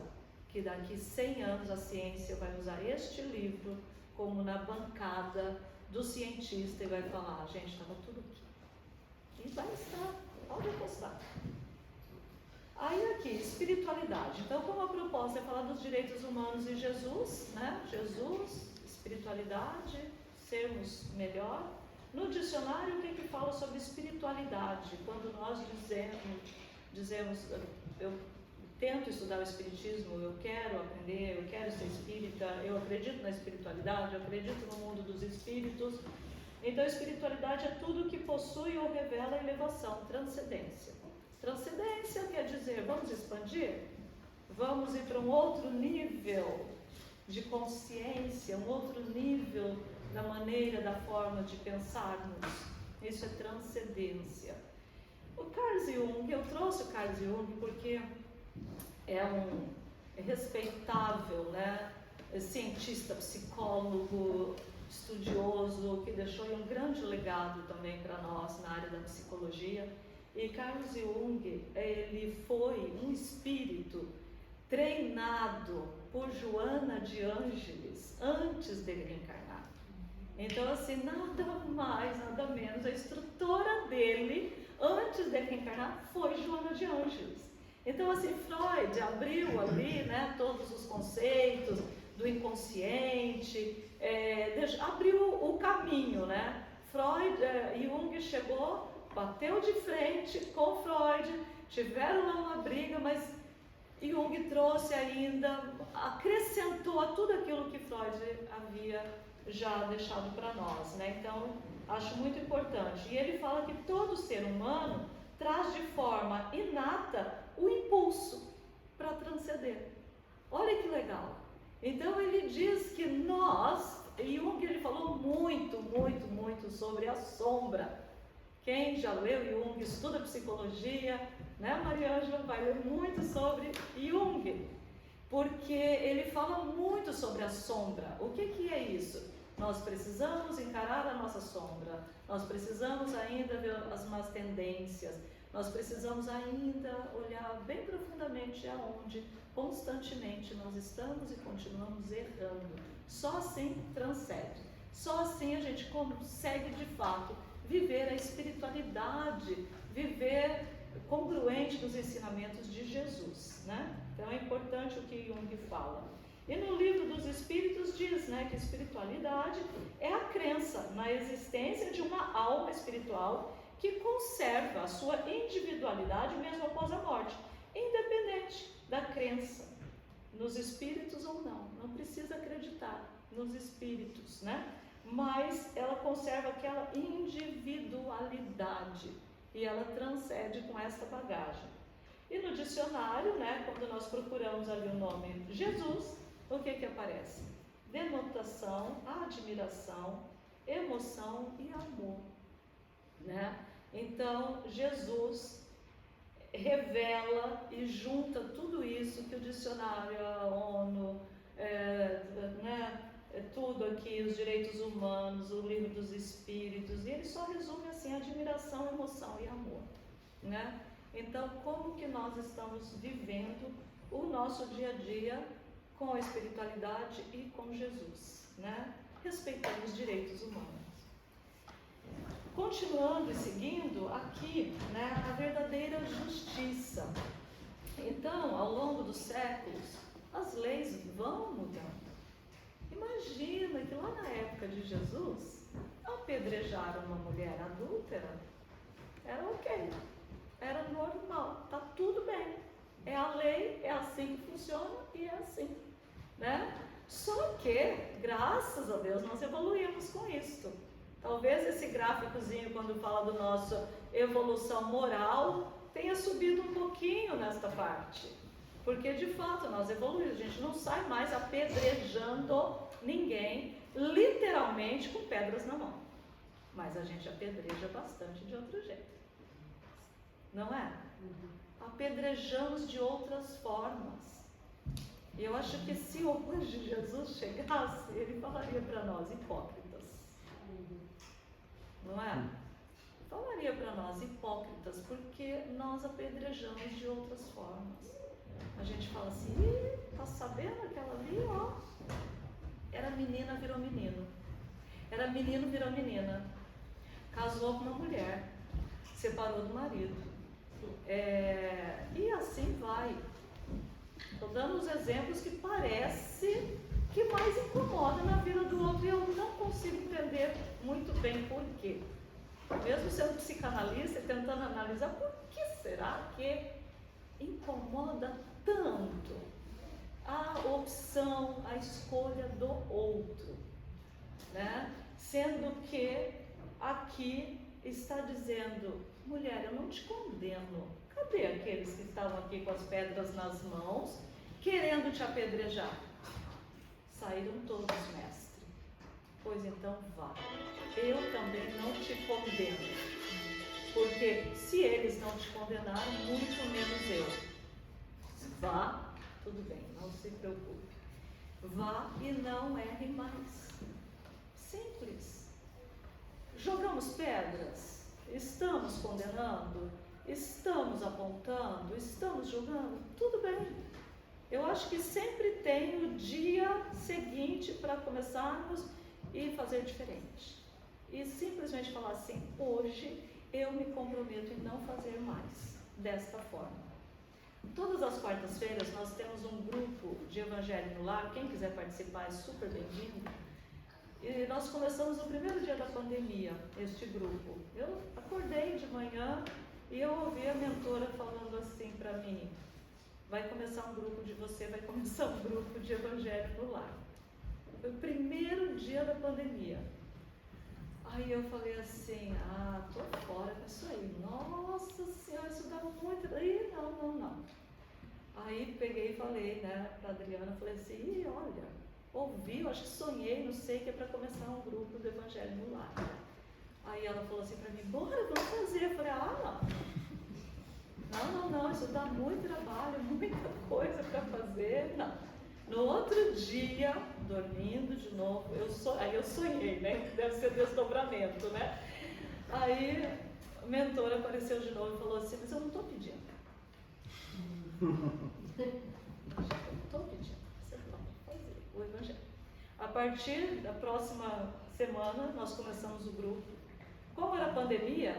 que daqui 100 anos a ciência vai usar este livro como na bancada do cientista e vai falar, gente, estava tudo aqui. E vai estar, pode apostar. Aí aqui, espiritualidade. Então, como a proposta é falar dos direitos humanos e Jesus, né? Jesus, espiritualidade, sermos melhor. No dicionário, o que fala sobre espiritualidade? Quando nós dizemos, eu tento estudar o espiritismo, eu quero aprender, eu quero ser espírita, eu acredito na espiritualidade, eu acredito no mundo dos espíritos. Então, espiritualidade é tudo que possui ou revela elevação, transcendência. Transcendência quer dizer, vamos expandir? Vamos ir para um outro nível de consciência, um outro nível da maneira, da forma de pensarmos. Isso é transcendência. O Carl Jung, eu trouxe o Carl Jung porque é um respeitável, né? Cientista, psicólogo, estudioso, que deixou um grande legado também para nós na área da psicologia. E Carlos Jung, ele foi um espírito treinado por Joana de Ângeles antes dele reencarnar. Então, assim, nada mais, nada menos, a instrutora dele antes dele reencarnar foi Joana de Ângeles. Então, assim, Freud abriu ali, né, todos os conceitos do inconsciente, abriu o caminho, né? Jung chegou, bateu de frente com Freud, tiveram lá uma briga, mas Jung trouxe ainda, acrescentou a tudo aquilo que Freud havia já deixado para nós, né? Então, acho muito importante. E ele fala que todo ser humano traz de forma inata o impulso para transcender. Olha que legal. Então ele diz que nós, Jung ele falou muito sobre a sombra. Quem já leu Jung, estuda psicologia, né, Maria Ângela, vai ler muito sobre Jung, porque ele fala muito sobre a sombra. O que é isso? Nós precisamos encarar a nossa sombra, nós precisamos ainda ver as más tendências, nós precisamos ainda olhar bem profundamente aonde constantemente nós estamos e continuamos errando. Só assim transcende, só assim a gente consegue de fato viver a espiritualidade, viver congruente nos ensinamentos de Jesus, né? Então é importante o que Jung fala. E no Livro dos Espíritos diz, né, que a espiritualidade é a crença na existência de uma alma espiritual que conserva a sua individualidade mesmo após a morte, independente da crença nos espíritos ou não. Não precisa acreditar nos espíritos, né? Mas ela conserva aquela individualidade e ela transcende com essa bagagem. E no dicionário, né, quando nós procuramos ali o nome Jesus, o que aparece? Denotação, admiração, emoção e amor, né? Então, Jesus revela e junta tudo isso que o dicionário, a ONU, tudo aqui, os direitos humanos, o Livro dos Espíritos, e ele só resume assim, admiração, emoção e amor, né? Então, como que nós estamos vivendo o nosso dia a dia com a espiritualidade e com Jesus, né? Respeitando os direitos humanos. Continuando e seguindo aqui, né, a verdadeira justiça. Então, ao longo dos séculos, as leis vão mudando. Imagina que lá na época de Jesus, apedrejar uma mulher adúltera era ok, era normal, tá tudo bem. É a lei, é assim que funciona e é assim, né? Só que, graças a Deus, nós evoluímos com isso. Talvez esse gráficozinho, quando fala do nosso evolução moral, tenha subido um pouquinho nesta parte. Porque, de fato, nós evoluímos. A gente não sai mais apedrejando ninguém, literalmente com pedras na mão. Mas a gente apedreja bastante de outro jeito. Não é? Apedrejamos de outras formas. E eu acho que se hoje Jesus chegasse, ele falaria para nós, hipócritas. Não é? Falaria para nós, hipócritas, porque nós apedrejamos de outras formas. A gente fala assim, tá sabendo aquela ali, ó? Era menina, virou menino. Era menino, virou menina. Casou com uma mulher. Separou do marido. E assim vai. Estou dando os exemplos que parece que mais incomoda na vida do outro e eu não consigo entender muito bem por quê. Mesmo sendo psicanalista e tentando analisar por que será que incomoda tanto a opção, a escolha do outro, né? Sendo que aqui está dizendo, mulher, eu não te condeno. Cadê aqueles que estavam aqui com as pedras nas mãos, querendo te apedrejar? Saíram todos, mestre. Pois então vá. Eu também não te condeno. Porque se eles não te condenaram, muito menos eu. Vá, tudo bem, não se preocupe. Vá e não erre mais. Simples. Jogamos pedras? Estamos condenando? estamos apontando, estamos julgando, tudo bem. Eu acho que sempre tem o dia seguinte para começarmos e fazer diferente. E simplesmente falar assim, hoje eu me comprometo em não fazer mais desta forma. Todas as quartas-feiras nós temos um grupo de Evangelho no Lar, quem quiser participar é super bem-vindo. E nós começamos no primeiro dia da pandemia, este grupo. Eu acordei de manhã e eu ouvi a mentora falando assim para mim, vai começar um grupo de você, vai começar um grupo de Evangelho no Lar. Foi o primeiro dia da pandemia. Aí eu falei assim, tô fora disso aí. Nossa Senhora, isso dá muito... Ih, não. Aí peguei e falei, né, pra Adriana, falei assim, olha, ouvi, eu acho que sonhei, não sei, que é para começar um grupo do Evangelho no Lar. Aí ela falou assim para mim, bora, vamos fazer. Eu falei, não, isso dá muito trabalho, muita coisa para fazer, não. No outro dia, dormindo de novo, aí eu sonhei, né? Deve ser desdobramento, né? Aí a mentora apareceu de novo e falou assim, mas eu não estou pedindo. Você pode fazer o Evangelho. A partir da próxima semana, nós começamos o grupo. Como era a pandemia,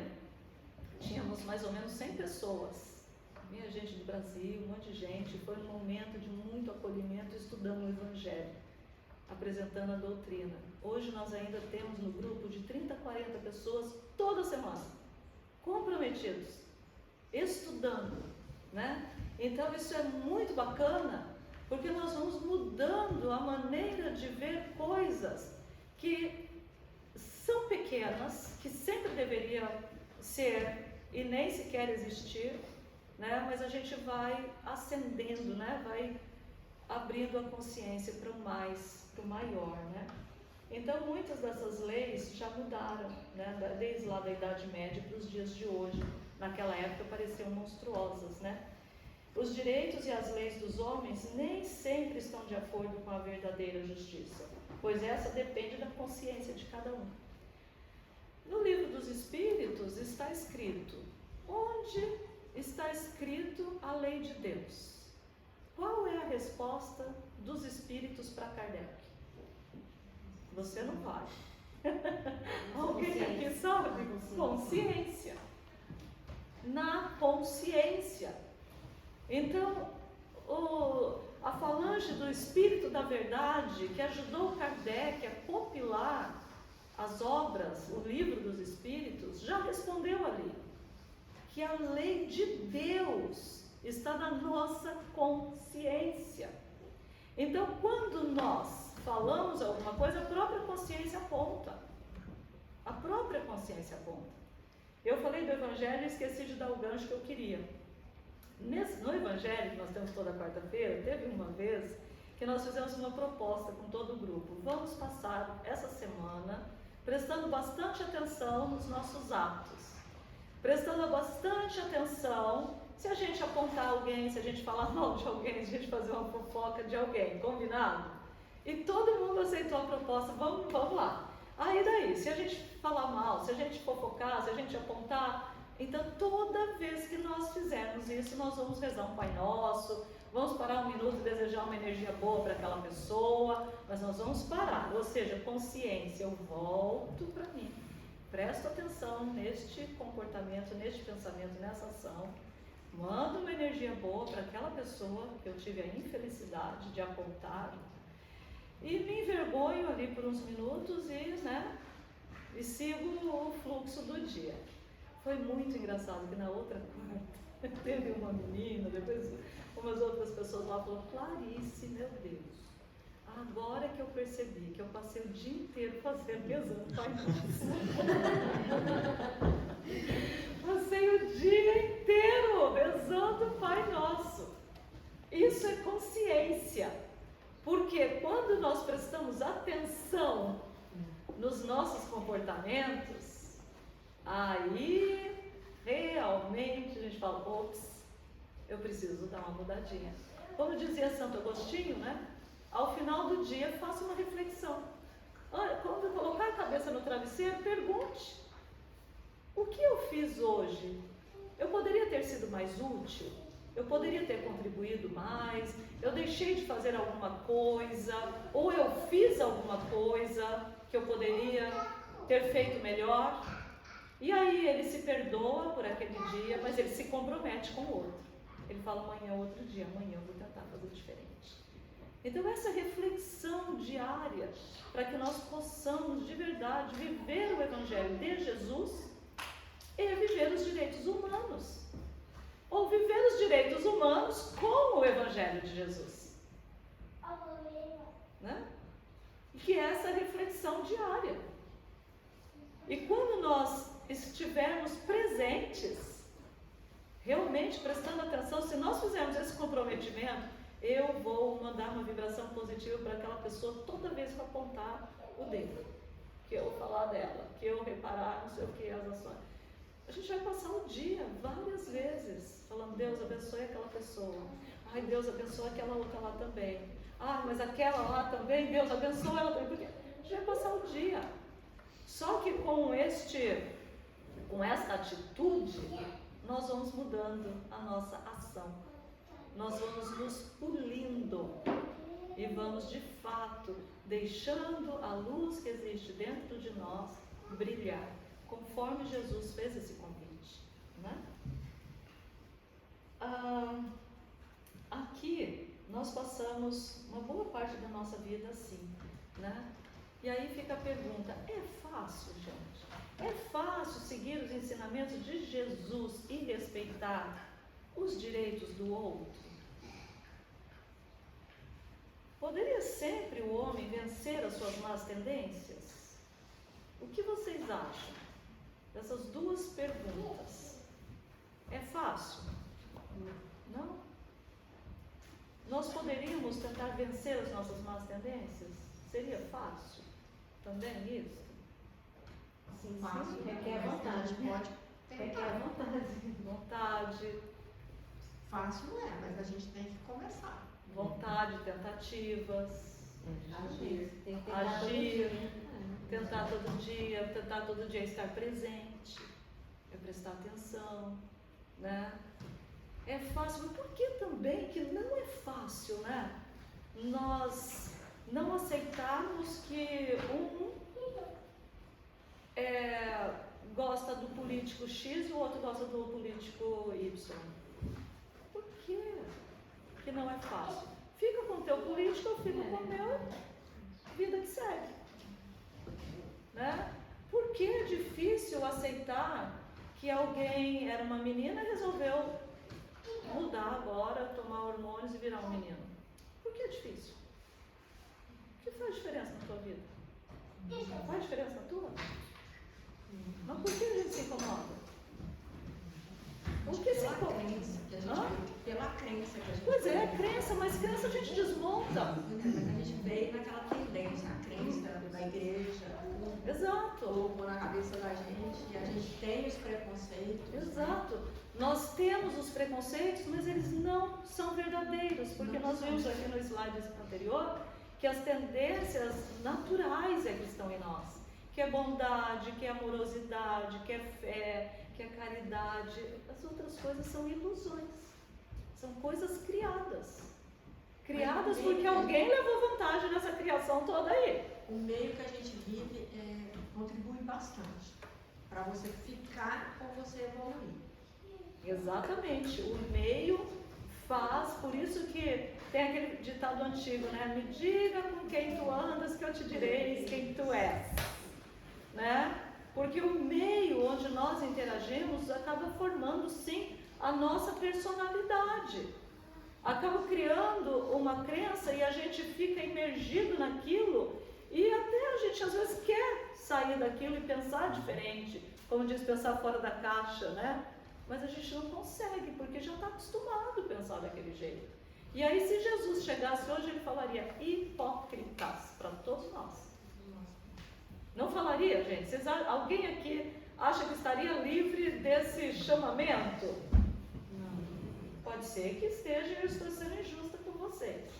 tínhamos mais ou menos 100 pessoas. Minha gente do Brasil, um monte de gente. Foi um momento de muito acolhimento, estudando o Evangelho, apresentando a doutrina. Hoje nós ainda temos no grupo de 30 a 40 pessoas toda semana, comprometidos, estudando, né? Então isso é muito bacana, porque nós vamos mudando a maneira de ver coisas que são pequenas, que sempre deveriam ser e nem sequer existir, né? Mas a gente vai ascendendo, né? Vai abrindo a consciência para o mais, para o maior, né? Então muitas dessas leis já mudaram, né? Desde lá da Idade Média para os dias de hoje. Naquela época pareciam monstruosas, né? Os direitos e as leis dos homens nem sempre estão de acordo com a verdadeira justiça, pois essa depende da consciência de cada um. No Livro dos Espíritos está escrito, onde está escrito a lei de Deus? Qual é a resposta dos Espíritos para Kardec? Você não vai. Alguém aqui sabe? Consciência. Na consciência. Então, a falange do Espírito da Verdade, que ajudou Kardec a compilar as obras, o Livro dos Espíritos, já respondeu ali, que a lei de Deus está na nossa consciência. Então, quando nós falamos alguma coisa, a própria consciência aponta. A própria consciência aponta. Eu falei do Evangelho e esqueci de dar o gancho que eu queria. No Evangelho, que nós temos toda quarta-feira, teve uma vez que nós fizemos uma proposta com todo o grupo. Vamos passar essa semana prestando bastante atenção nos nossos atos. Prestando bastante atenção, se a gente apontar alguém, se a gente falar mal de alguém, se a gente fazer uma fofoca de alguém, combinado? E todo mundo aceitou a proposta, vamos lá. Aí daí, se a gente falar mal, se a gente fofocar, se a gente apontar, então toda vez que nós fizermos isso, nós vamos rezar um Pai Nosso, vamos parar um minuto e desejar uma energia boa para aquela pessoa, mas nós vamos parar, ou seja, consciência, eu volto para mim. Presto atenção neste comportamento, neste pensamento, nessa ação. Mando uma energia boa para aquela pessoa que eu tive a infelicidade de apontar. E me envergonho ali por uns minutos e sigo o fluxo do dia. Foi muito engraçado que na outra quarta teve uma menina, depois umas outras pessoas lá falaram, Clarice, meu Deus. Agora que eu percebi que eu passei o dia inteiro fazendo rezando Pai Nosso. Passei o dia inteiro rezando Pai Nosso. Isso é consciência. Porque quando nós prestamos atenção nos nossos comportamentos, aí realmente a gente fala, ops, eu preciso dar uma mudadinha. Como dizia Santo Agostinho, né? Ao final do dia, faça uma reflexão. Quando colocar a cabeça no travesseiro, pergunte: o que eu fiz hoje? Eu poderia ter sido mais útil, eu poderia ter contribuído mais, eu deixei de fazer alguma coisa, ou eu fiz alguma coisa que eu poderia ter feito melhor. E aí ele se perdoa por aquele dia, mas ele se compromete com o outro. Ele fala, amanhã é outro dia, amanhã eu vou tentar fazer diferente. Então essa reflexão diária, para que nós possamos de verdade viver o Evangelho de Jesus, é viver os direitos humanos. Ou viver os direitos humanos com o Evangelho de Jesus. Né? Que é essa reflexão diária. E quando nós estivermos presentes, realmente prestando atenção, se nós fizermos esse comprometimento, eu vou mandar uma vibração positiva para aquela pessoa toda vez que eu apontar o dedo, que eu falar dela, que eu reparar não sei o que, as ações. A gente vai passar o dia várias vezes falando, Deus abençoe aquela pessoa. Ai, Deus abençoe aquela outra lá também. Ah, mas aquela lá também, Deus abençoe ela também. Porque a gente vai passar o dia. Só que com essa atitude, nós vamos mudando a nossa ação. Nós vamos nos polindo e vamos de fato deixando a luz que existe dentro de nós brilhar, conforme Jesus fez esse convite, né? Aqui nós passamos uma boa parte da nossa vida assim, né? E aí fica a pergunta, é fácil, gente? É fácil seguir os ensinamentos de Jesus e respeitar os direitos do outro? Poderia sempre o homem vencer as suas más tendências? O que vocês acham dessas duas perguntas? É fácil? Não? Nós poderíamos tentar vencer as nossas más tendências? Seria fácil? Também isso? Sim, fácil, requer vontade, pode Requer vontade. Fácil não é, mas a gente tem que começar. Vontade, tentativas. Agir. Tem que tentar todo dia estar presente, prestar atenção, né? É fácil, mas por que também que não é fácil, né? Nós não aceitarmos que gosta do político X e o outro gosta do político Y. Por quê que não é fácil? Fica com o teu político, eu fico com o meu, vida que segue. Né? Por que é difícil aceitar que alguém era uma menina e resolveu mudar agora, tomar hormônios e virar um menino? Por que é difícil? O que faz diferença na tua vida? Faz diferença na tua? Mas por que a gente se incomoda? O que se incomoda? Pela crença que a gente Pois é, crença, mas crença a gente desmonta. Mas a gente veio naquela tendência, a crença da igreja, Exato. colocou na cabeça da gente, e a gente tem os preconceitos. Exato. Nós temos os preconceitos, mas eles não são verdadeiros, porque nós vimos aqui no slide anterior que as tendências naturais é que estão em nós. Que é bondade, que é amorosidade, que é fé, que é caridade. As outras coisas são ilusões. São coisas criadas. Criadas porque alguém levou vantagem nessa criação toda aí. O meio que a gente vive contribui bastante para você ficar ou você evoluir. Exatamente. O meio faz, por isso que tem aquele ditado antigo, né? Me diga com quem tu andas que eu te direi quem tu és. Né? Porque o meio onde nós interagimos acaba formando, sim, a nossa personalidade. Acaba criando uma crença e a gente fica imergido naquilo e até a gente às vezes quer sair daquilo e pensar diferente, como diz, pensar fora da caixa, né? Mas a gente não consegue, porque já está acostumado a pensar daquele jeito. E aí, se Jesus chegasse hoje, ele falaria hipócritas para todos nós. Não falaria, gente? Alguém aqui acha que estaria livre desse chamamento? Não. Pode ser que esteja, eu estou sendo injusta com vocês.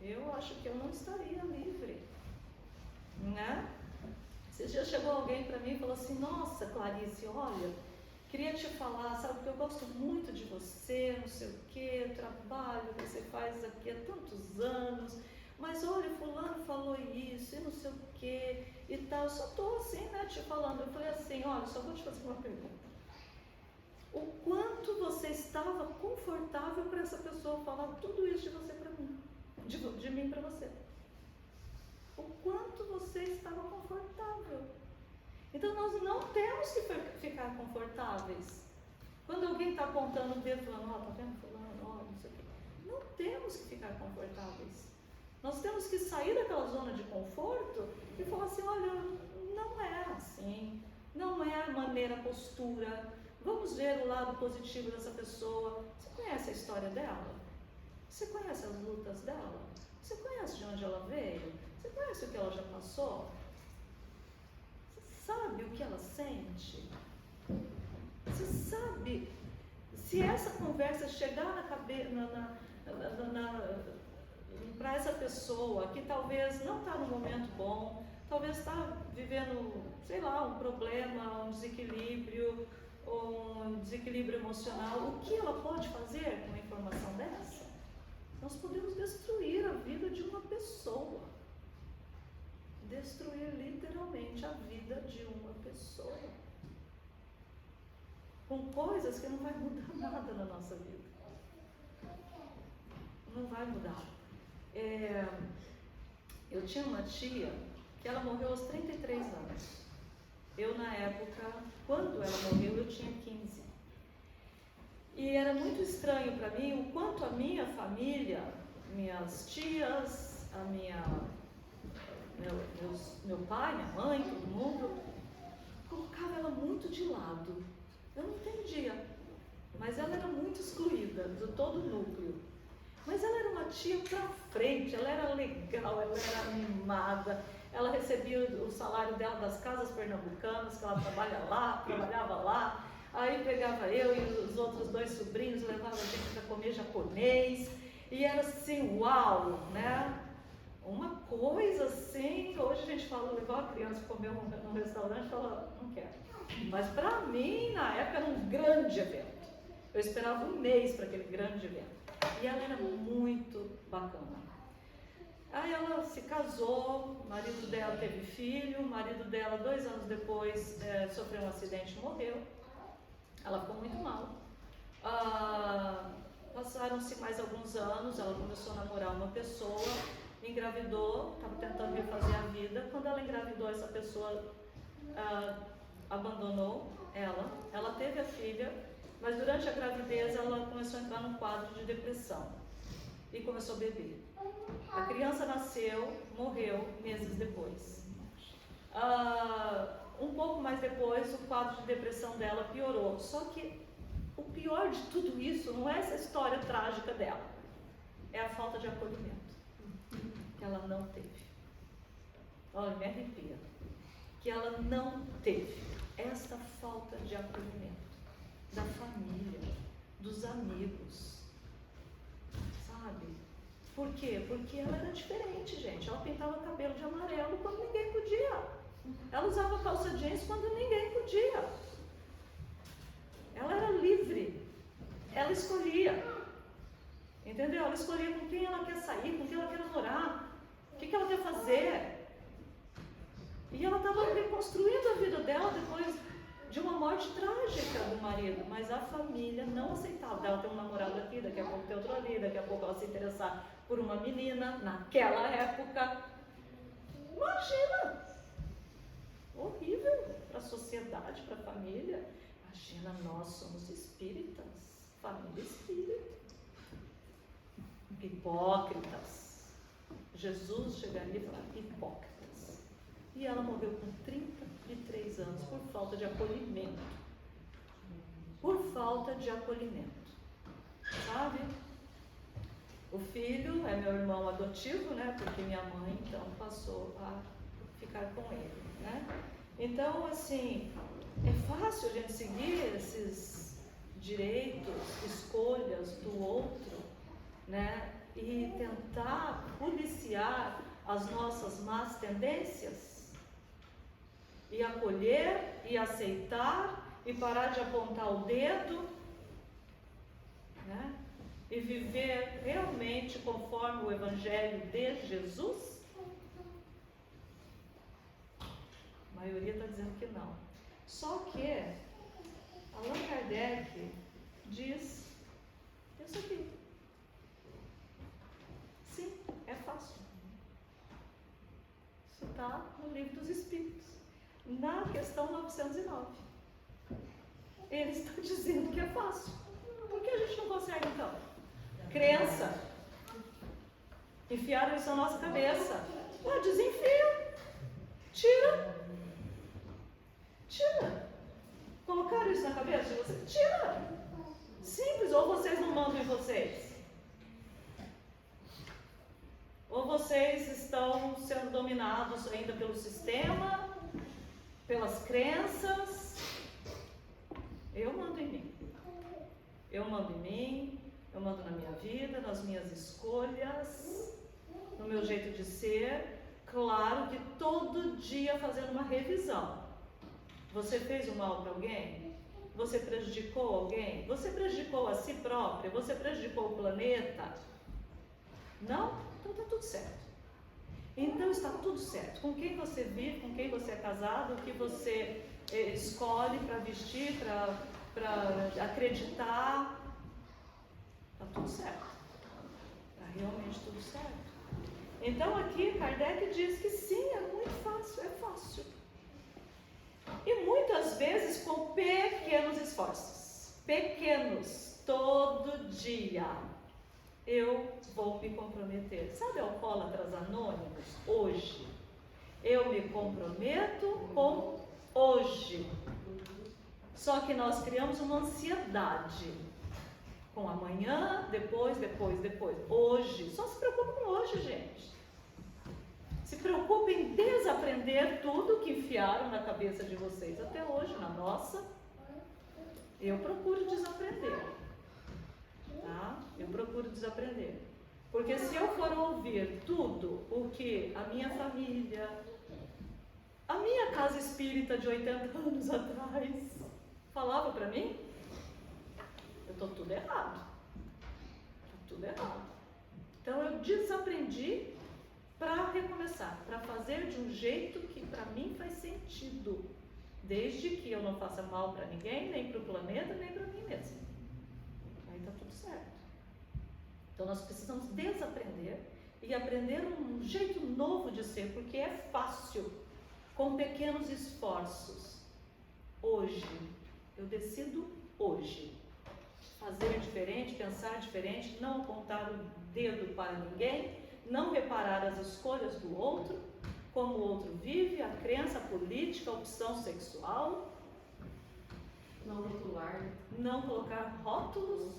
Eu acho que eu não estaria livre. Né? Esses dias chegou alguém para mim e falou assim, nossa, Clarice, olha, queria te falar, sabe, porque eu gosto muito de você, não sei o que, trabalho que você faz aqui há tantos anos, mas olha, fulano falou isso, e não sei o que, e tal, eu só estou assim, né, te falando. Eu falei assim, olha, só vou te fazer uma pergunta. O quanto você estava confortável para essa pessoa falar tudo isso de você para mim, de mim para você? O quanto você estava confortável. Então nós não temos que ficar confortáveis. Quando alguém está apontando o dedo falando, ó, tá vendo fulano, ó, não sei o quê. Não temos que ficar confortáveis. Nós temos que sair daquela zona de conforto e falar assim, olha, não é assim, não é a maneira, a postura. Vamos ver o lado positivo dessa pessoa. Você conhece a história dela? Você conhece as lutas dela? Você conhece de onde ela veio? Você conhece o que ela já passou? Você sabe o que ela sente? Você sabe, se essa conversa chegar na cabeça, para essa pessoa que talvez não está no momento bom, talvez está vivendo, sei lá, um problema, um desequilíbrio emocional, o que ela pode fazer com uma informação dessa? Nós podemos destruir a vida de uma pessoa. Destruir literalmente a vida de uma pessoa. Com coisas que não vai mudar nada na nossa vida. Não vai mudar. Eu tinha uma tia que ela morreu aos 33 anos. Eu, na época, quando ela morreu, eu tinha 15. E era muito estranho para mim o quanto a minha família, minhas tias, meu pai, minha mãe, todo mundo, colocava ela muito de lado. Eu não entendia, mas ela era muito excluída de todo o núcleo. Mas ela era uma tia pra frente, ela era legal, ela era animada, ela recebia o salário dela das casas pernambucanas, que ela trabalhava lá, aí pegava eu e os outros 2 sobrinhos, levava a gente para comer japonês, e era assim, uau, né? Uma coisa assim, hoje a gente fala, levar a criança para comer num restaurante e fala, não quero. Mas para mim, na época, era um grande evento. Eu esperava um mês para aquele grande evento. E ela era muito bacana. Aí ela se casou, o marido dela teve filho, o marido dela 2 anos depois sofreu um acidente e morreu. Ela ficou muito mal. Passaram-se mais alguns anos, ela começou a namorar uma pessoa, engravidou, estava tentando refazer a vida. Quando ela engravidou, essa pessoa abandonou ela teve a filha, mas durante a gravidez ela começou a entrar num quadro de depressão e começou a beber. A criança nasceu, morreu meses depois. Um pouco mais depois, o quadro de depressão dela piorou. Só que o pior de tudo isso não é essa história trágica dela, é a falta de acolhimento que ela não teve. Olha, me arrepia. Que ela não teve esta falta de acolhimento da família, dos amigos, sabe? Por quê? Porque ela era diferente, gente. Ela pintava o cabelo de amarelo quando ninguém podia. Ela usava calça jeans quando ninguém podia. Ela era livre. Ela escolhia. Entendeu? Ela escolhia com quem ela quer sair, com quem ela quer namorar, o que ela quer fazer. E ela estava reconstruindo a vida dela depois de uma morte trágica do marido, mas a família não aceitava. Ela tem um namorado aqui, daqui a pouco tem outro ali, daqui a pouco ela se interessar por uma menina, naquela época. Imagina! Horrível para a sociedade, para a família. Imagina, nós somos espíritas, família espírita. Hipócritas. Jesus chegaria e falaria, hipócritas. E ela morreu com 33 anos por falta de acolhimento. Por falta de acolhimento. Sabe? O filho é meu irmão adotivo, né? Porque minha mãe, então, passou a ficar com ele, né? Então, assim, é fácil a gente seguir esses direitos, escolhas do outro, né? E tentar policiar as nossas más tendências e acolher e aceitar e parar de apontar o dedo, né? E viver realmente conforme o Evangelho de Jesus? A maioria está dizendo que não. Só que Allan Kardec diz isso aqui. Sim, é fácil. Isso está no Livro dos Espíritos, na questão 909. Ele está dizendo que é fácil. Por que a gente não consegue então? Crença. Enfiaram isso na nossa cabeça. Desenfia. Tira. Colocaram isso na cabeça de vocês? Tira. Simples. Ou vocês não mandam em vocês, ou vocês estão sendo dominados ainda pelo sistema, pelas crenças. Eu mando em mim. Eu mando em mim, eu mando na minha vida, nas minhas escolhas, no meu jeito de ser. Claro que todo dia fazendo uma revisão. Você fez o mal para alguém? Você prejudicou alguém? Você prejudicou a si própria? Você prejudicou o planeta? Não? Então está tudo certo. Então está tudo certo. Com quem você vive, com quem você é casado, o que você escolhe para vestir, para acreditar, está tudo certo. Está realmente tudo certo. Então aqui Kardec diz que sim, é muito fácil, é fácil. E muitas vezes com pequenos esforços. Pequenos, todo dia. Eu vou me comprometer. Sabe Alcoólatras Anônimos? Hoje. Eu me comprometo com hoje. Só que nós criamos uma ansiedade com amanhã, depois. Hoje. Só se preocupe com hoje, gente. Se preocupe em desaprender tudo que enfiaram na cabeça de vocês até hoje, na nossa. Eu procuro desaprender. Tá? Eu procuro desaprender. Porque se eu for ouvir tudo o que a minha família, a minha casa espírita de 80 anos atrás falava para mim, eu estou tudo errado. Tudo errado. Então eu desaprendi para recomeçar, para fazer de um jeito que para mim faz sentido, desde que eu não faça mal para ninguém, nem para o planeta, nem para mim mesma. Aí está tudo certo. Então nós precisamos desaprender e aprender um jeito novo de ser, porque é fácil, com pequenos esforços. Hoje, eu decido hoje fazer diferente, pensar diferente, não apontar o dedo para ninguém, não reparar as escolhas do outro, como o outro vive, a crença política, a opção sexual. Não rotular. Não colocar rótulos,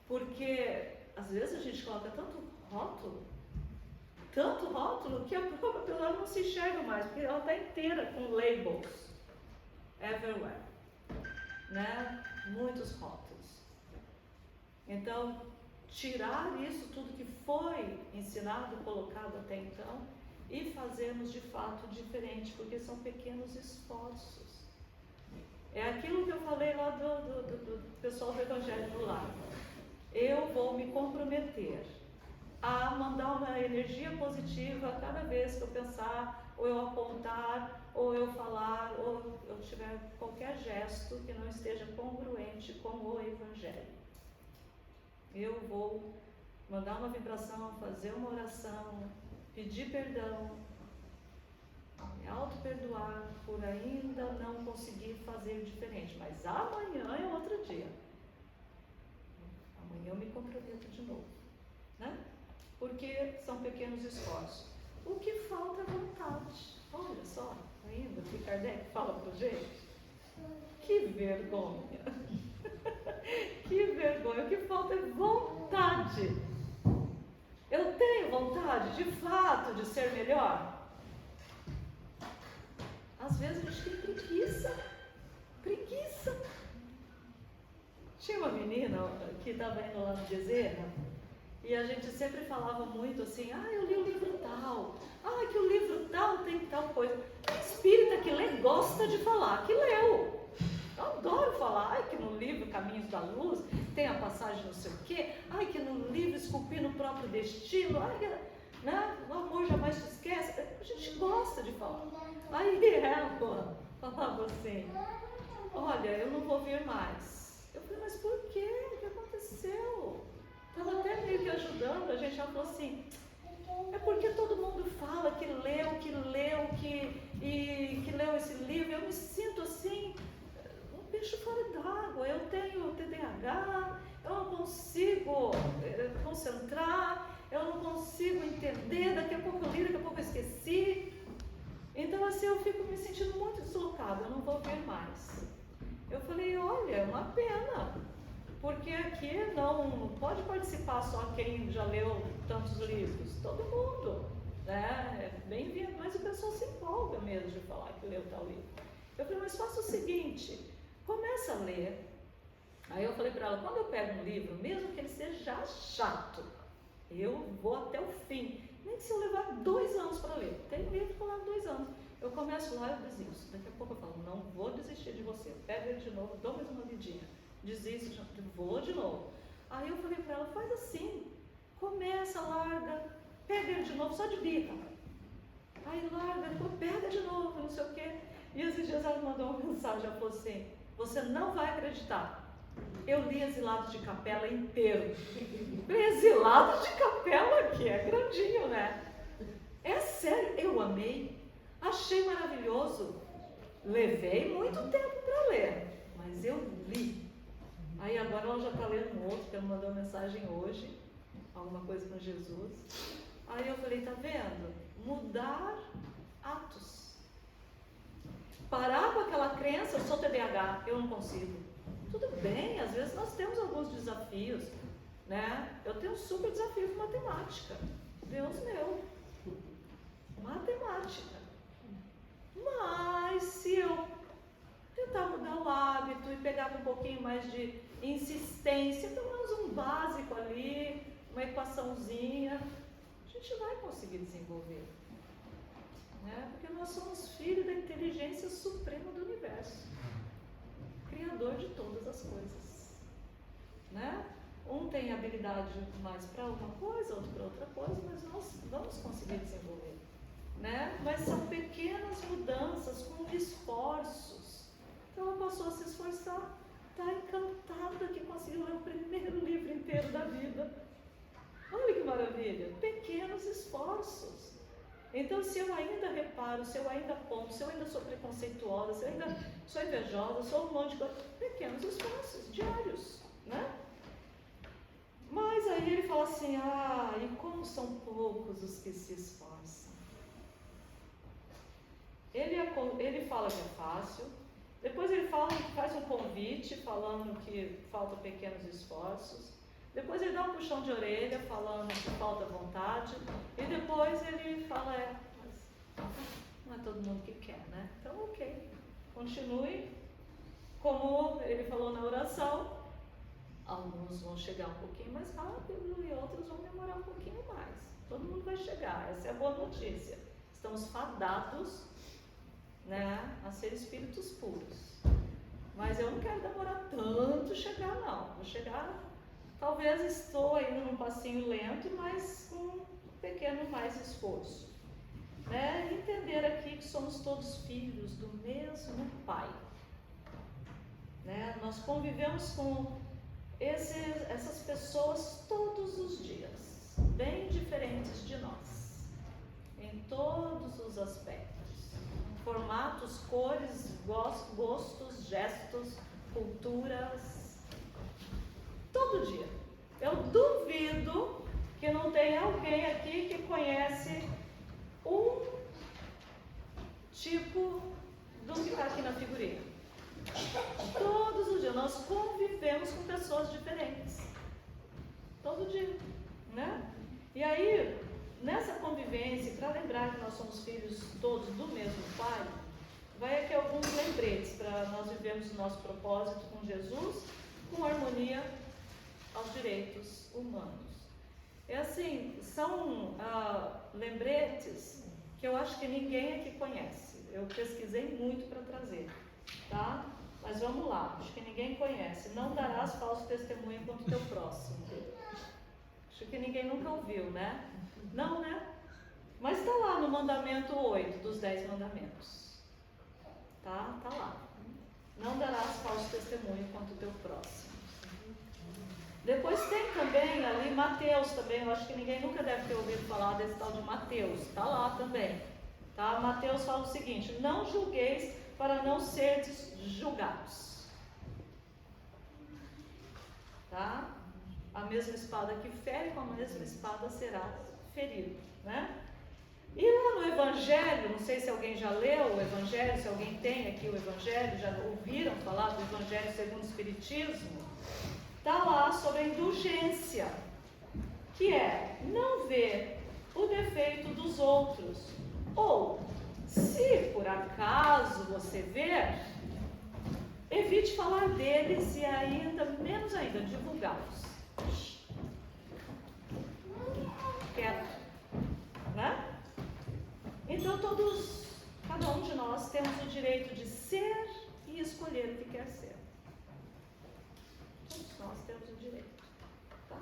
porque às vezes a gente coloca tanto rótulo, que a própria pessoa não se enxerga mais, porque ela está inteira com labels, everywhere, né? Muitos rótulos. Então, tirar isso tudo que foi ensinado, colocado até então, e fazermos de fato diferente, porque são pequenos esforços. É aquilo que eu falei lá do pessoal do Evangelho do Lar. Eu vou me comprometer a mandar uma energia positiva a cada vez que eu pensar, ou eu apontar, ou eu falar, ou eu tiver qualquer gesto que não esteja congruente com o Evangelho. Eu vou mandar uma vibração, fazer uma oração, pedir perdão, me auto-perdoar por ainda não conseguir fazer diferente. Mas amanhã é outro dia. Amanhã eu me comprometo de novo, né? Porque são pequenos esforços. O que falta é vontade. Olha só, ainda que Kardec fala pra gente. Que vergonha! Que vergonha! O que falta é vontade. Eu tenho vontade, de fato, de ser melhor? Às vezes a gente tem preguiça. Preguiça. Tinha uma menina que estava indo lá no Bezerra e a gente sempre falava muito assim, eu li o livro tal, que o livro tal tem tal coisa. A espírita que lê gosta de falar que leu. Eu adoro falar, ai, que no livro Caminhos da Luz tem a passagem não sei o quê, ai, que no livro Esculpir no Próprio Destino, ai, né? O amor jamais se esquece. A gente gosta de falar. Aí ela falava assim, olha, eu não vou vir mais. Eu falei, mas por quê? O que aconteceu? Estava até meio que ajudando, a gente já falou assim, é porque todo mundo fala que leu esse livro. Eu me sinto assim, um peixe fora d'água. Eu tenho TDAH, eu não consigo concentrar, eu não consigo entender, daqui a pouco eu li, daqui a pouco eu esqueci. Então assim, eu fico me sentindo muito deslocada, eu não vou vir mais. Eu falei, olha, é uma pena, porque aqui não pode participar só quem já leu tantos livros, todo mundo, né? É bem-vindo, mas o pessoal se empolga mesmo de falar que leu tal livro. Eu falei, mas faça o seguinte, começa a ler. Aí eu falei para ela, quando eu pego um livro, mesmo que ele seja chato, eu vou até o fim, nem que se eu levar 2 anos para ler. Tem livro que eu levo 2 anos. Eu começo lá e eu desisto. Daqui a pouco eu falo, não vou desistir de você. Eu pego ele de novo, dou mais uma lidinha. Desisto, vou de novo. Aí eu falei para ela, faz assim, começa, larga, pega ele de novo, só de bica. Aí larga, depois pega de novo, não sei o quê. E esses dias ela mandou uma mensagem, ela falou assim, você não vai acreditar. Eu li Exilados de Capela inteiro. Exilados de Capela, que é grandinho, né? É sério, eu amei, achei maravilhoso. Levei muito tempo para ler, mas eu li. Aí agora ela já está lendo um outro, que ela mandou uma mensagem hoje, alguma coisa com Jesus. Aí eu falei, tá vendo? Mudar atos. Parar com aquela crença, eu sou TDAH, eu não consigo. Tudo bem, às vezes nós temos alguns desafios, né? Eu tenho um super desafio com matemática. Deus meu. Matemática. Mas se eu tentar mudar o hábito e pegar com um pouquinho mais de insistência, pelo menos um básico ali, uma equaçãozinha, a gente vai conseguir desenvolver. Né? Porque nós somos filhos da inteligência suprema do universo. Criador de todas as coisas, né? Um tem habilidade mais para uma coisa, outro para outra coisa, mas nós vamos conseguir desenvolver, né? Mas são pequenas mudanças com esforços. Então ela passou a se esforçar, está encantada que conseguiu ler o primeiro livro inteiro da vida. Olha que maravilha! Pequenos esforços. Então, se eu ainda reparo, se eu ainda aponto, se eu ainda sou preconceituosa, se eu ainda sou invejosa, sou um monte de coisa, pequenos esforços diários, né? Mas aí ele fala assim, e como são poucos os que se esforçam. Ele fala que é fácil, depois ele faz um convite falando que faltam pequenos esforços. Depois ele dá um puxão de orelha, falando que falta vontade. E depois ele fala, mas não é todo mundo que quer, né? Então, ok. Continue. Como ele falou na oração, alguns vão chegar um pouquinho mais rápido e outros vão demorar um pouquinho mais. Todo mundo vai chegar. Essa é a boa notícia. Estamos fadados, né, a ser espíritos puros. Mas eu não quero demorar tanto chegar, não. Vou chegar... Talvez estou indo num passinho lento, mas com um pequeno mais esforço. Né? Entender aqui que somos todos filhos do mesmo Pai. Né? Nós convivemos com essas pessoas todos os dias, bem diferentes de nós, em todos os aspectos. Formatos, cores, gostos, gestos, culturas. Todo dia. Eu duvido que não tenha alguém aqui que conhece um tipo do que está aqui na figurinha. Todos os dias nós convivemos com pessoas diferentes. Todo dia, né? E aí, nessa convivência, para lembrar que nós somos filhos todos do mesmo Pai, vai aqui alguns lembretes para nós vivermos o nosso propósito com Jesus, com harmonia aos direitos humanos. É assim, são lembretes que eu acho que ninguém aqui conhece. Eu pesquisei muito para trazer, tá? Mas vamos lá, acho que ninguém conhece. Não darás falso testemunho contra o teu próximo. Acho que ninguém nunca ouviu, né? Não, né? Mas está lá no mandamento 8 dos 10 mandamentos. Tá lá. Não darás falso testemunho contra o teu próximo. Depois tem também ali Mateus também. Eu acho que ninguém nunca deve ter ouvido falar desse tal de Mateus. Está lá também. Tá? Mateus fala o seguinte: não julgueis para não seres julgados. Tá? A mesma espada que fere, com a mesma espada será ferido, né? E lá no Evangelho, não sei se alguém já leu o Evangelho, se alguém tem aqui o Evangelho, já ouviram falar do Evangelho segundo o Espiritismo? Está lá sobre a indulgência, que é não ver o defeito dos outros, ou, se por acaso você ver, evite falar deles e ainda, menos ainda, divulgá-los. Quieto, né? Então cada um de nós temos o direito de ser e escolher o que quer ser. Todos nós temos o direito, tá?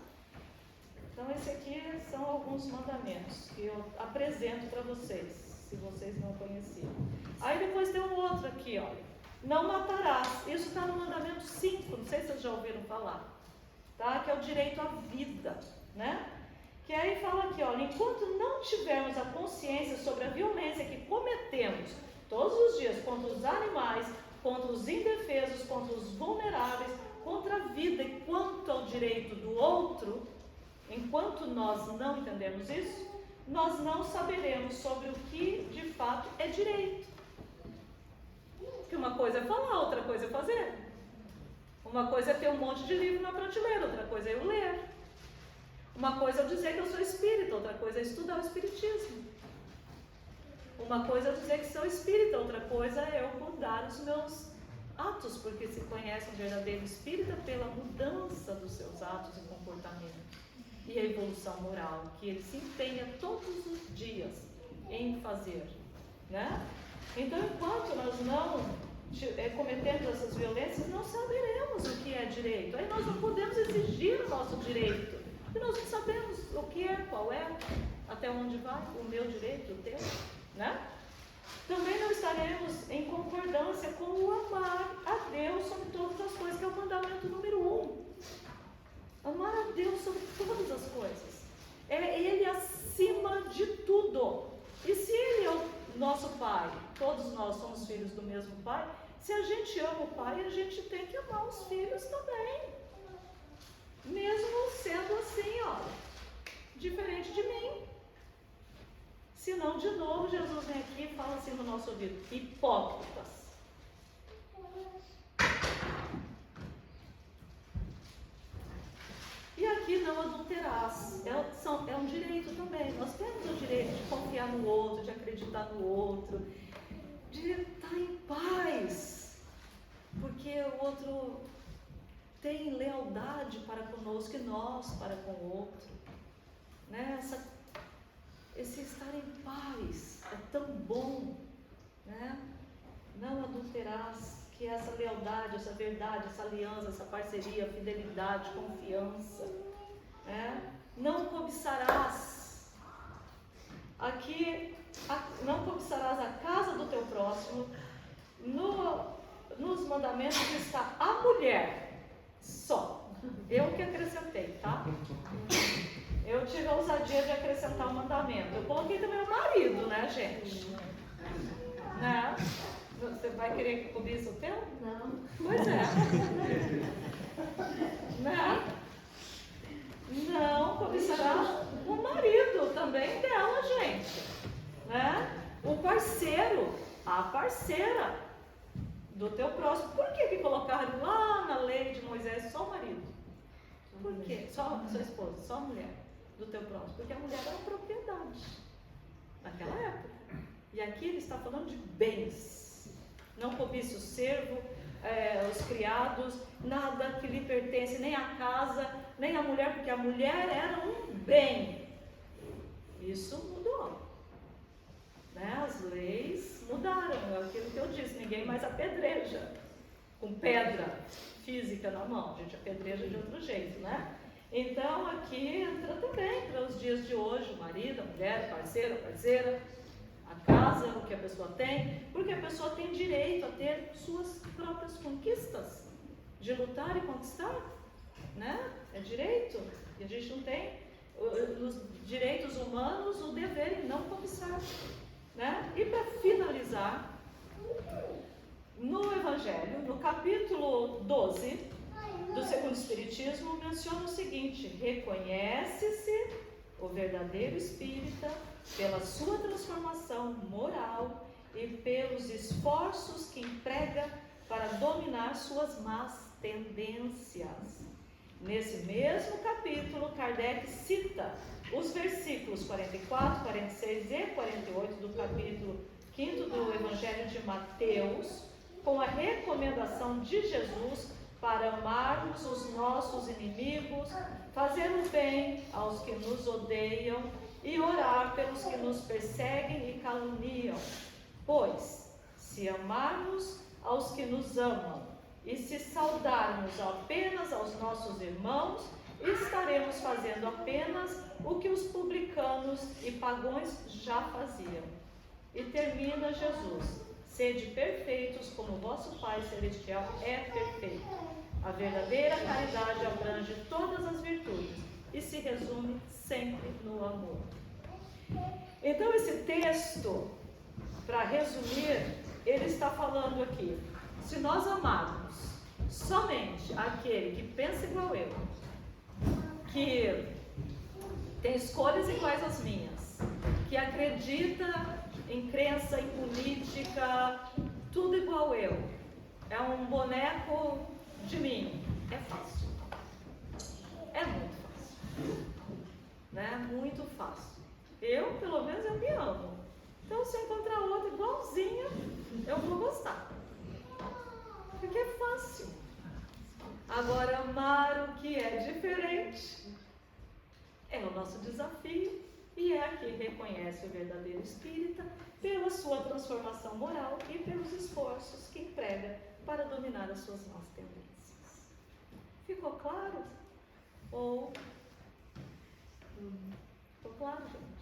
Então esse aqui são alguns mandamentos que eu apresento para vocês, se vocês não conheciam. Aí depois tem um outro aqui, olha. Não matarás. Isso está no mandamento 5, não sei se vocês já ouviram falar, tá? Que é o direito à vida, né? Que aí fala aqui, olha, enquanto não tivermos a consciência sobre a violência que cometemos todos os dias contra os animais, contra os indefesos, contra os vulneráveis, contra a vida e quanto ao direito do outro, enquanto nós não entendemos isso, nós não saberemos sobre o que de fato é direito. Porque uma coisa é falar, outra coisa é fazer. Uma coisa é ter um monte de livro na prateleira, outra coisa é eu ler. Uma coisa é dizer que eu sou espírita, outra coisa é estudar o espiritismo. Uma coisa é dizer que sou espírita, outra coisa é eu mudar os meus atos, porque se conhece um verdadeiro espírita pela mudança dos seus atos e comportamentos e a evolução moral, que ele se empenha todos os dias em fazer, né? Então, enquanto nós não cometemos essas violências, não saberemos o que é direito. Aí nós não podemos exigir o nosso direito. E nós não sabemos o que é, qual é, até onde vai o meu direito, o teu, né? Também não estaremos em concordância com o amar a Deus sobre todas as coisas, que é o mandamento número 1. Amar a Deus sobre todas as coisas. É Ele acima de tudo. E se Ele é o nosso Pai, todos nós somos filhos do mesmo Pai, se a gente ama o Pai, a gente tem que amar os filhos também. Mesmo sendo assim, ó, diferente de mim. Senão, de novo, Jesus vem aqui e fala assim no nosso ouvido: hipócritas. E aqui não adulterás. É um direito também. Nós temos o direito de confiar no outro, de acreditar no outro, de estar em paz, porque o outro tem lealdade para conosco e nós para com o outro, né? Esse estar em paz é tão bom, né? Não adulterás, que essa lealdade, essa verdade, essa aliança, essa parceria, fidelidade, confiança, né? Não cobiçarás. Aqui, não cobiçarás a casa do teu próximo. Nos mandamentos está a mulher. Só. Eu que acrescentei, tá? Eu tive a ousadia de acrescentar o mandamento. Eu coloquei também o marido, né, gente? Né? Você vai querer que cobiça o teu? Não. Pois é. Né? Não cobiçará o marido também dela, gente. Né? O parceiro, a parceira do teu próximo. Por que colocaram lá na lei de Moisés só o marido? Por quê? Só a sua esposa, só a mulher do teu próximo. Porque a mulher era propriedade naquela época. E aqui ele está falando de bens. Não cobiça o servo, os criados, nada que lhe pertence, nem a casa, nem a mulher, porque a mulher era um bem. Isso mudou. Né? As leis mudaram, é aquilo que eu disse, ninguém mais apedreja com pedra física na mão, a gente apedreja de outro jeito, né? Então aqui entra também para os dias de hoje, o marido, a mulher, o parceiro, a parceira, a casa, o que a pessoa tem, porque a pessoa tem direito a ter suas próprias conquistas, de lutar e conquistar, né? É direito, e a gente não tem nos direitos humanos o dever em não cobiçar, né? E para finalizar, no Evangelho, no capítulo 12 do Segundo Espiritismo, menciona o seguinte: reconhece-se o verdadeiro espírita pela sua transformação moral e pelos esforços que emprega para dominar suas más tendências. Nesse mesmo capítulo, Kardec cita os versículos 44, 46 e 48 do capítulo 5º do Evangelho de Mateus, com a recomendação de Jesus para amarmos os nossos inimigos, fazer o bem aos que nos odeiam e orar pelos que nos perseguem e caluniam. Pois, se amarmos aos que nos amam e se saudarmos apenas aos nossos irmãos, estaremos fazendo apenas o que os publicanos e pagões já faziam. E termina Jesus: sede perfeitos como vosso Pai Celestial é perfeito. A verdadeira caridade abrange todas as virtudes e se resume sempre no amor. Então esse texto, para resumir, ele está falando aqui: se nós amarmos somente aquele que pensa igual eu, que tem escolhas iguais às minhas, que acredita em crença, em política, tudo igual eu, é um boneco de mim, é fácil, é muito fácil, né? Muito fácil. Eu, pelo menos, eu me amo. Então, se eu encontrar outra igualzinha, eu vou gostar, porque é fácil. Agora, amar o que é diferente é o nosso desafio, e é aqui reconhece o verdadeiro espírita pela sua transformação moral e pelos esforços que emprega para dominar as suas más tendências. Ficou claro? Ou ficou claro, gente?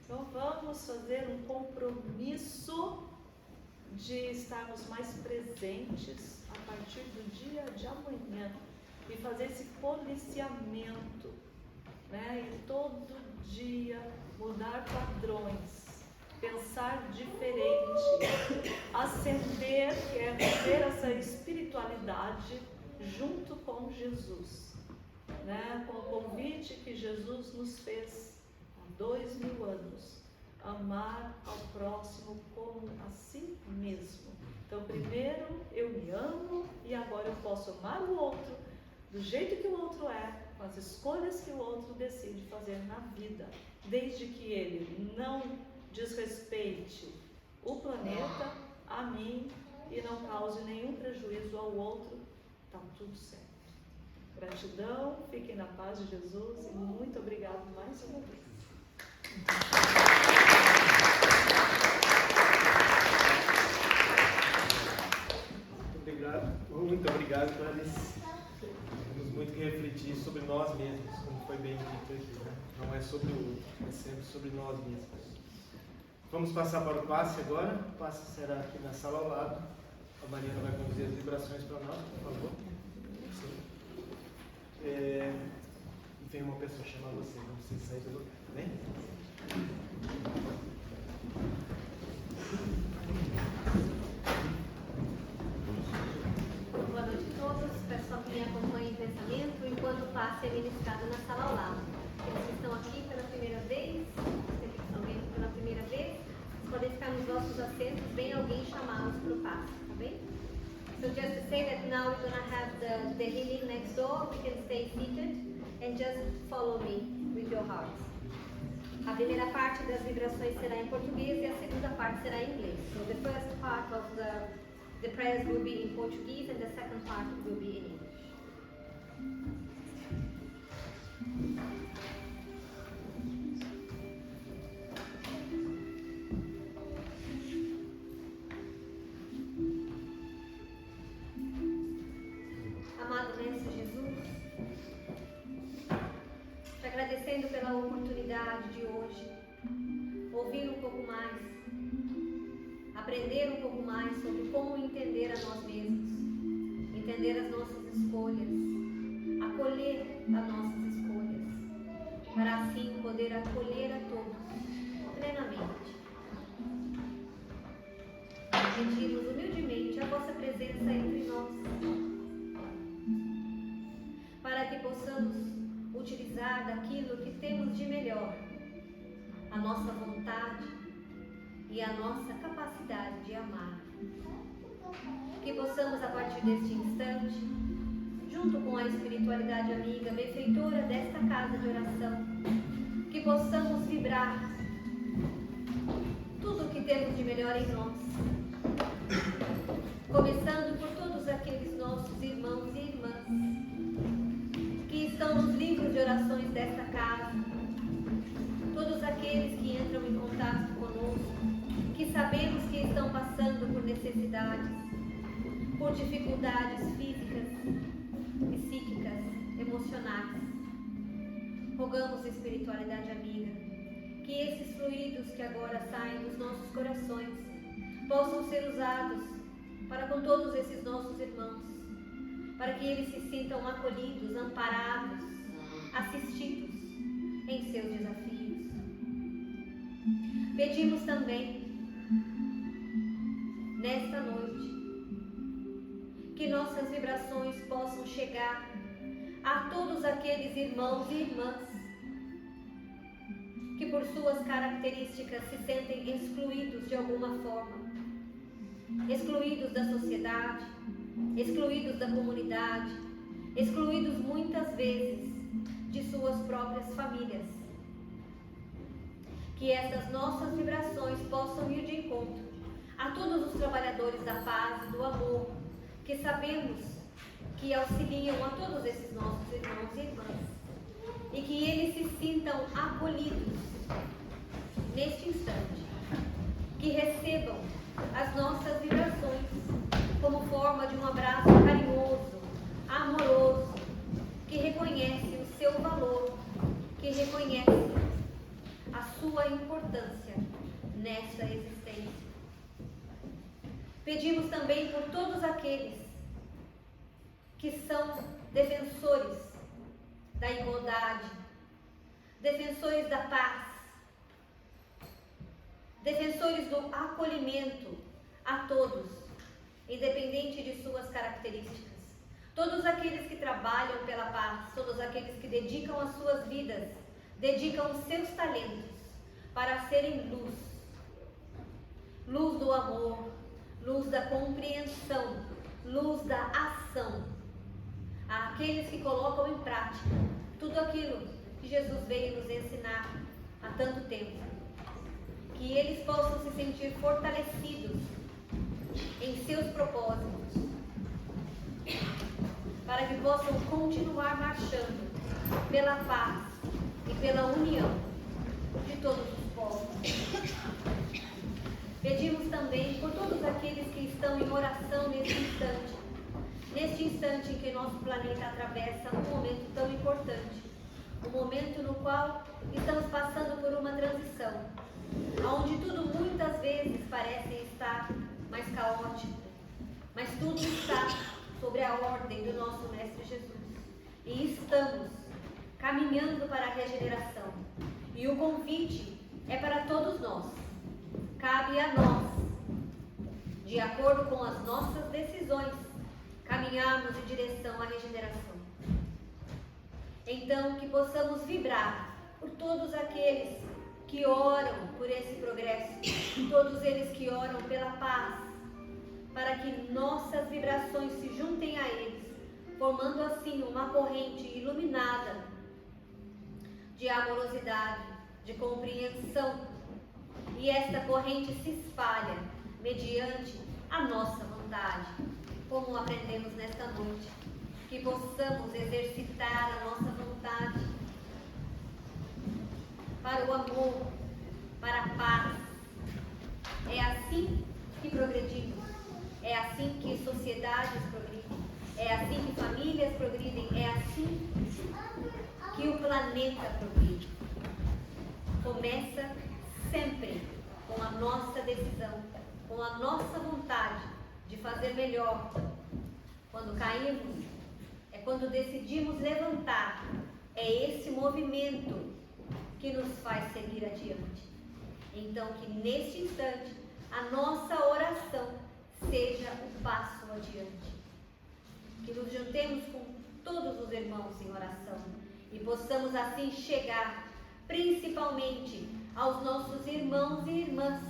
Então vamos fazer um compromisso de estarmos mais presentes a partir do dia de amanhã e fazer esse policiamento, né? E todo dia mudar padrões, pensar diferente, ascender, que é viver essa espiritualidade junto com Jesus, né? Com o convite que Jesus nos fez há 2000 anos, amar ao próximo como a si mesmo. Então, primeiro eu me amo e agora eu posso amar o outro do jeito que o outro é, com as escolhas que o outro decide fazer na vida, desde que ele não desrespeite o planeta, a mim, e não cause nenhum prejuízo ao outro, está tudo certo. Gratidão, fiquem na paz de Jesus e muito obrigado mais uma vez. Muito obrigado, Clarice. Temos muito que refletir sobre nós mesmos, como foi bem dito aqui, né? Não é sobre o outro, é sempre sobre nós mesmos. Vamos passar para o passe agora. O passe será aqui na sala ao lado. A Mariana vai conduzir as vibrações para nós, por favor. Sim. E vem uma pessoa chamar você, não precisa sair do lugar, tá bem? Boa noite a todos, peço que me acompanhem em pensamento enquanto o passe é ministrado na sala ao lado. Eles que estão aqui pela primeira vez, alguém pela primeira vez, podem ficar nos vossos assentos, vem alguém chamá-los para o passe, tá bem? So just to say that now we're going to have the healing next door, we can stay seated and just follow me with your hearts. A primeira parte das vibrações será em português e a segunda parte será em inglês. So the first part of the prayers will be in Portuguese and the second part will be in English. pela oportunidade de hoje ouvir um pouco mais, aprender um pouco mais sobre como entender a nós mesmos, entender as nossas escolhas, acolher as nossas escolhas, para assim poder acolher a todos plenamente. Pedimos humildemente a vossa presença entre nós, para que possamos utilizar daquilo que temos de melhor, a nossa vontade e a nossa capacidade de amar. Que possamos, a partir deste instante, junto com a espiritualidade amiga, benfeitora desta casa de oração, que possamos vibrar tudo o que temos de melhor em nós, começando por todos aqueles nossos irmãos e irmãs que estão nos livros de orações desta casa, todos aqueles que entram em contato conosco, que sabemos que estão passando por necessidades, por dificuldades físicas, psíquicas, emocionais. Rogamos, espiritualidade amiga, que esses fluidos que agora saem dos nossos corações possam ser usados para com todos esses nossos irmãos, para que eles se sintam acolhidos, amparados, assistidos em seus desafios. Pedimos também, nesta noite, que nossas vibrações possam chegar a todos aqueles irmãos e irmãs que por suas características se sentem excluídos de alguma forma, excluídos da sociedade, excluídos da comunidade, excluídos muitas vezes de suas próprias famílias. Que essas nossas vibrações possam ir de encontro a todos os trabalhadores da paz e do amor, que sabemos que auxiliam a todos esses nossos irmãos e irmãs, e que eles se sintam acolhidos neste instante, que recebam as nossas vibrações como forma de um abraço carinhoso, amoroso, que reconhece o seu valor, que reconhece a sua importância nesta existência. Pedimos também por todos aqueles que são defensores da igualdade, defensores da paz, defensores do acolhimento a todos, independente de suas características. Todos aqueles que trabalham pela paz, todos aqueles que dedicam as suas vidas, dedicam os seus talentos para serem luz, luz do amor, luz da compreensão, luz da ação. Aqueles que colocam em prática tudo aquilo que Jesus veio nos ensinar há tanto tempo. Que eles possam se sentir fortalecidos em seus propósitos, para que possam continuar marchando pela paz e pela união de todos os povos. Pedimos também por todos aqueles que estão em oração neste instante em que nosso planeta atravessa um momento tão importante, um momento no qual estamos passando por uma transição, onde tudo muitas vezes parece estar mais caótico, mas tudo está sobre a ordem do nosso Mestre Jesus. E estamos caminhando para a regeneração. E o convite é para todos nós. Cabe a nós, de acordo com as nossas decisões, caminharmos em direção à regeneração. Então, que possamos vibrar por todos aqueles que oram por esse progresso, todos eles que oram pela paz, para que nossas vibrações se juntem a eles, formando assim uma corrente iluminada de amorosidade, de compreensão, e esta corrente se espalha mediante a nossa vontade, como aprendemos nesta noite, que possamos exercitar a nossa vontade para o amor, para a paz. É assim que progredimos, é assim que sociedades progridem, é assim que famílias progridem, é assim que o planeta progride. começa sempre com a nossa decisão, com a nossa vontade de fazer melhor. Quando caímos, é quando decidimos levantar. É esse movimento que nos faz seguir adiante. Então, que neste instante, a nossa oração seja o passo adiante. Que nos juntemos com todos os irmãos em oração e possamos assim chegar, principalmente, aos nossos irmãos e irmãs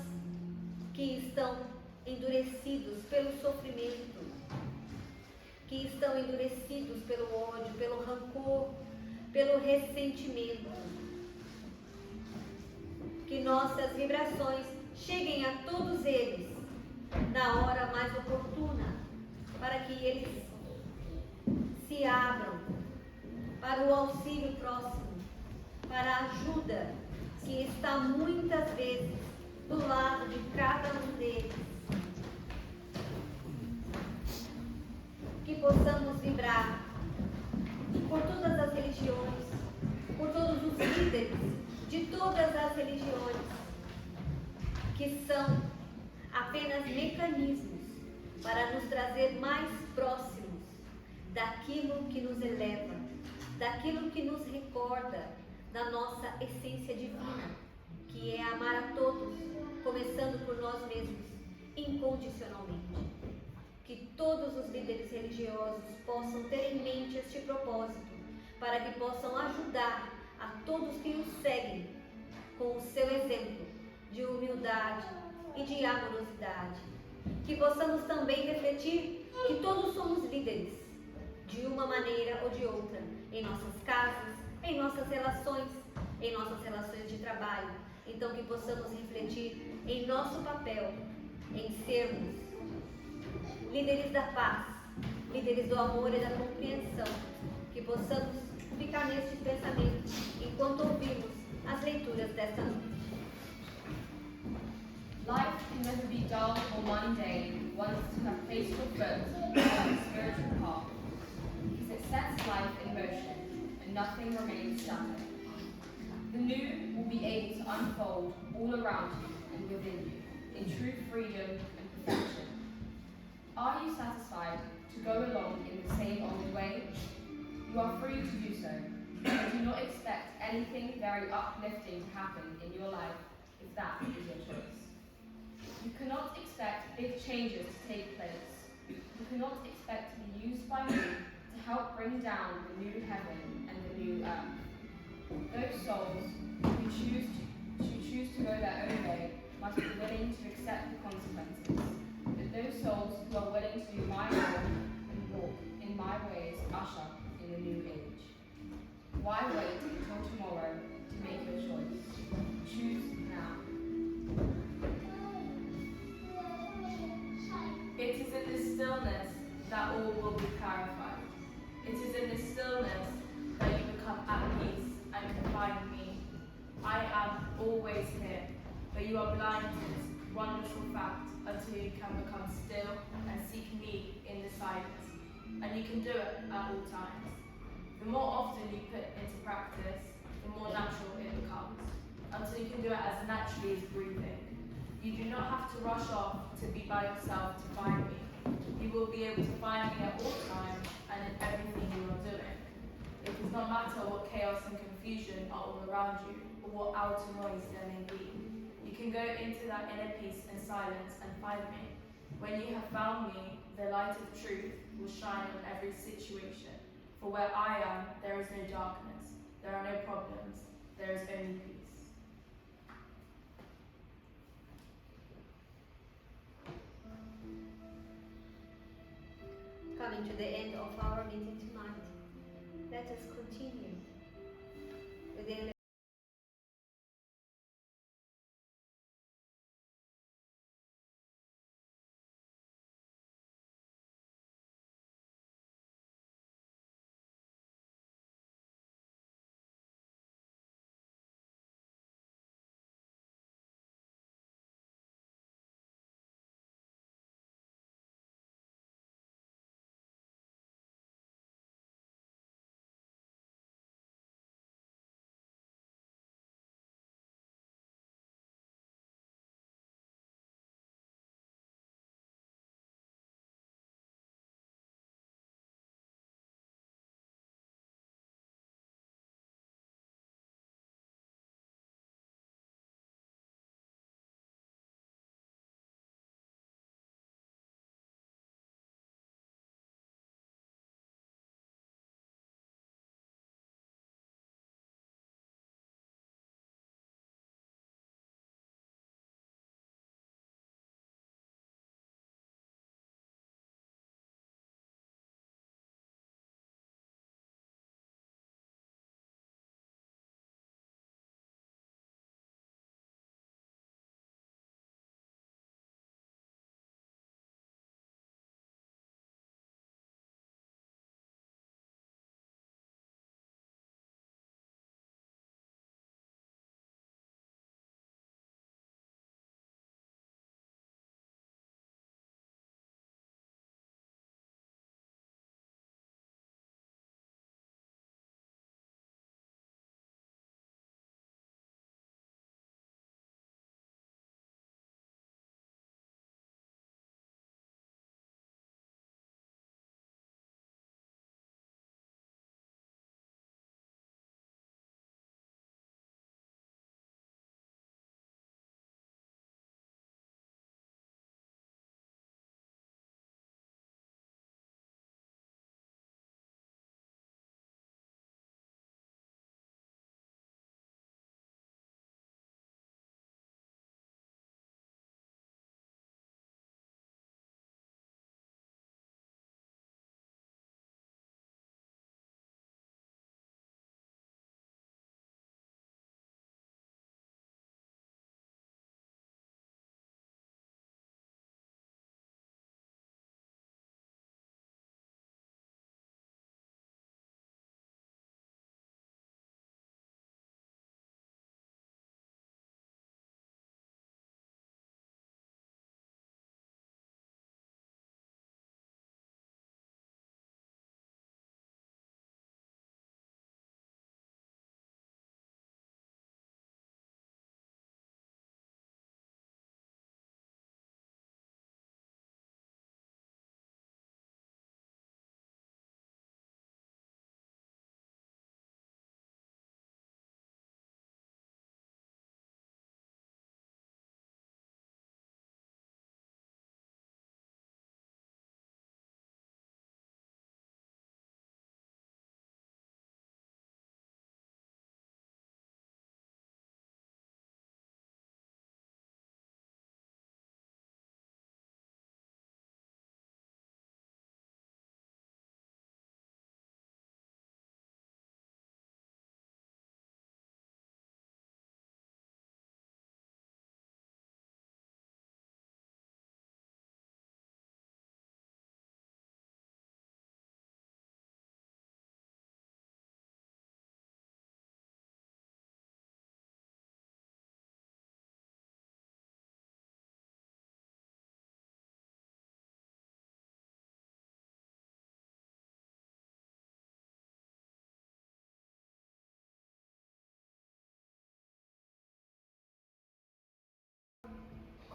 que estão endurecidos pelo sofrimento, que estão endurecidos pelo ódio, pelo rancor, pelo ressentimento. Que nossas vibrações cheguem a todos eles na hora mais oportuna, para que eles se abram para o auxílio próximo, para a ajuda que está muitas vezes do lado de cada um deles. Que possamos vibrar por todas as religiões, por todos os líderes de todas as religiões, que são apenas mecanismos para nos trazer mais próximos daquilo que nos eleva, daquilo que nos recorda da nossa essência divina, que é amar a todos, começando por nós mesmos, incondicionalmente. Que todos os líderes religiosos possam ter em mente este propósito, para que possam ajudar a todos que os seguem com o seu exemplo de humildade e de amorosidade. Que possamos também refletir que todos somos líderes, de uma maneira ou de outra, em nossas casas, em nossas relações de trabalho. Então, que possamos refletir em nosso papel, em sermos líderes da paz, líderes do amor e da compreensão. Que possamos ficar neste pensamento enquanto ouvimos as leituras desta noite. Life can never be dull or mundane once you have placed your foot on the spiritual path, because it sets life in motion and nothing remains static. The new will be able to unfold all around you and within you in true freedom and perfection. Are you satisfied to go along in the same old way? You are free to do so, but do not expect anything very uplifting to happen in your life if that is your choice. You cannot expect big changes to take place. You cannot expect to be used by me to help bring down the new heaven and the new earth. Those souls who choose to go their own way must be willing to accept the consequences. But those souls who are willing to do my will and walk in my ways usher in the new age. Why wait until tomorrow to make your choice? Choose now. It is in this stillness that all will be clarified. It is in this stillness that you become at peace and can find me. I am always here, but you are blind to this wonderful fact until you can become still and seek me in the silence. And you can do it at all times. The more often you put into practice, the more natural it becomes, until you can do it as naturally as breathing. You do not have to rush off to be by yourself to find me. You will be able to find me at all times and in everything you are doing. It does not matter what chaos and confusion are all around you, or what outer noise there may be. You can go into that inner peace and silence and find me. When you have found me, the light of truth will shine on every situation. For where I am, there is no darkness, there are no problems, there is only peace. Coming to the end of our meeting tonight, let us continue with the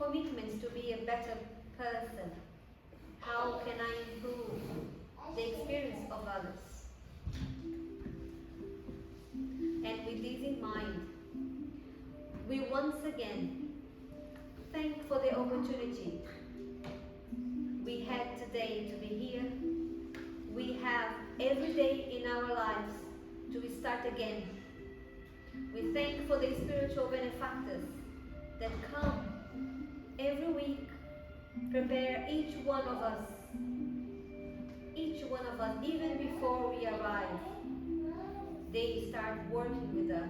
commitments to be a better person. How can I improve the experience of others? And with this in mind, we once again thank for the opportunity we had today to be here. We have every day in our lives to start again. We thank for the spiritual benefactors that come every week, prepare each one of us, even before we arrive. They start working with us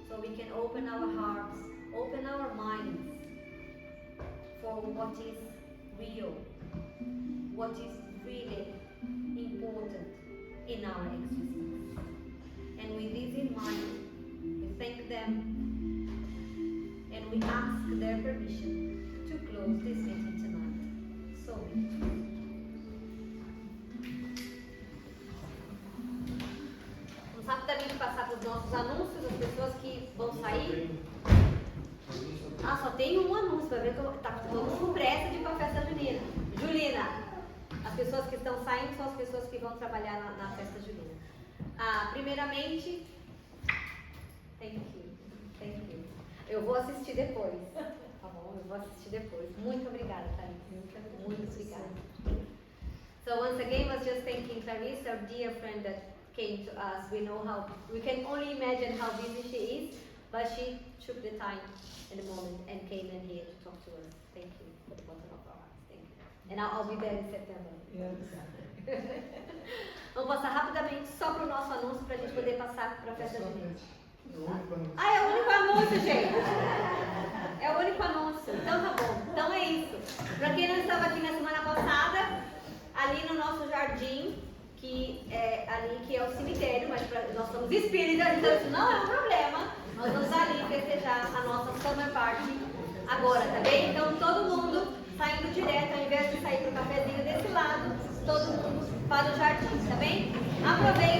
so we can open our hearts, open our minds for what is real, what is really important in our existence. And with this in mind, we thank them and we ask their permission to close this meeting tonight. So, vamos rapidamente passar para os nossos anúncios, as pessoas que vão sair. Ah, só tem um anúncio, para ver que estamos com pressa de ir para a festa junina. Julina, as pessoas que estão saindo são as pessoas que vão trabalhar na festa junina. Primeiramente, thank you. Eu vou assistir depois, tá bom? Eu vou assistir depois. Muito obrigada, Clarissa. Muito obrigada. So once again, was just thanking Clarissa, our dear friend that came to us. We can only imagine how busy she is, but she took the time in the moment and came in here to talk to us. Thank you for the bottom of our hearts. Thank you. And I'll be there in September. Yes. Vamos passar rapidamente só para o nosso anúncio para a gente poder passar para a festa junina. É o único anúncio. É o único anúncio, gente. É o único anúncio. Então tá bom. Então é isso. Para quem não estava aqui na semana passada, ali no nosso jardim, que é o cemitério, mas nós somos espíritas, então isso não é um problema. Nós vamos ali festejar a nossa summer party agora, tá bem? Então todo mundo saindo direto, ao invés de sair pro cafezinho desse lado, todo mundo para o jardim, tá bem? Aproveita.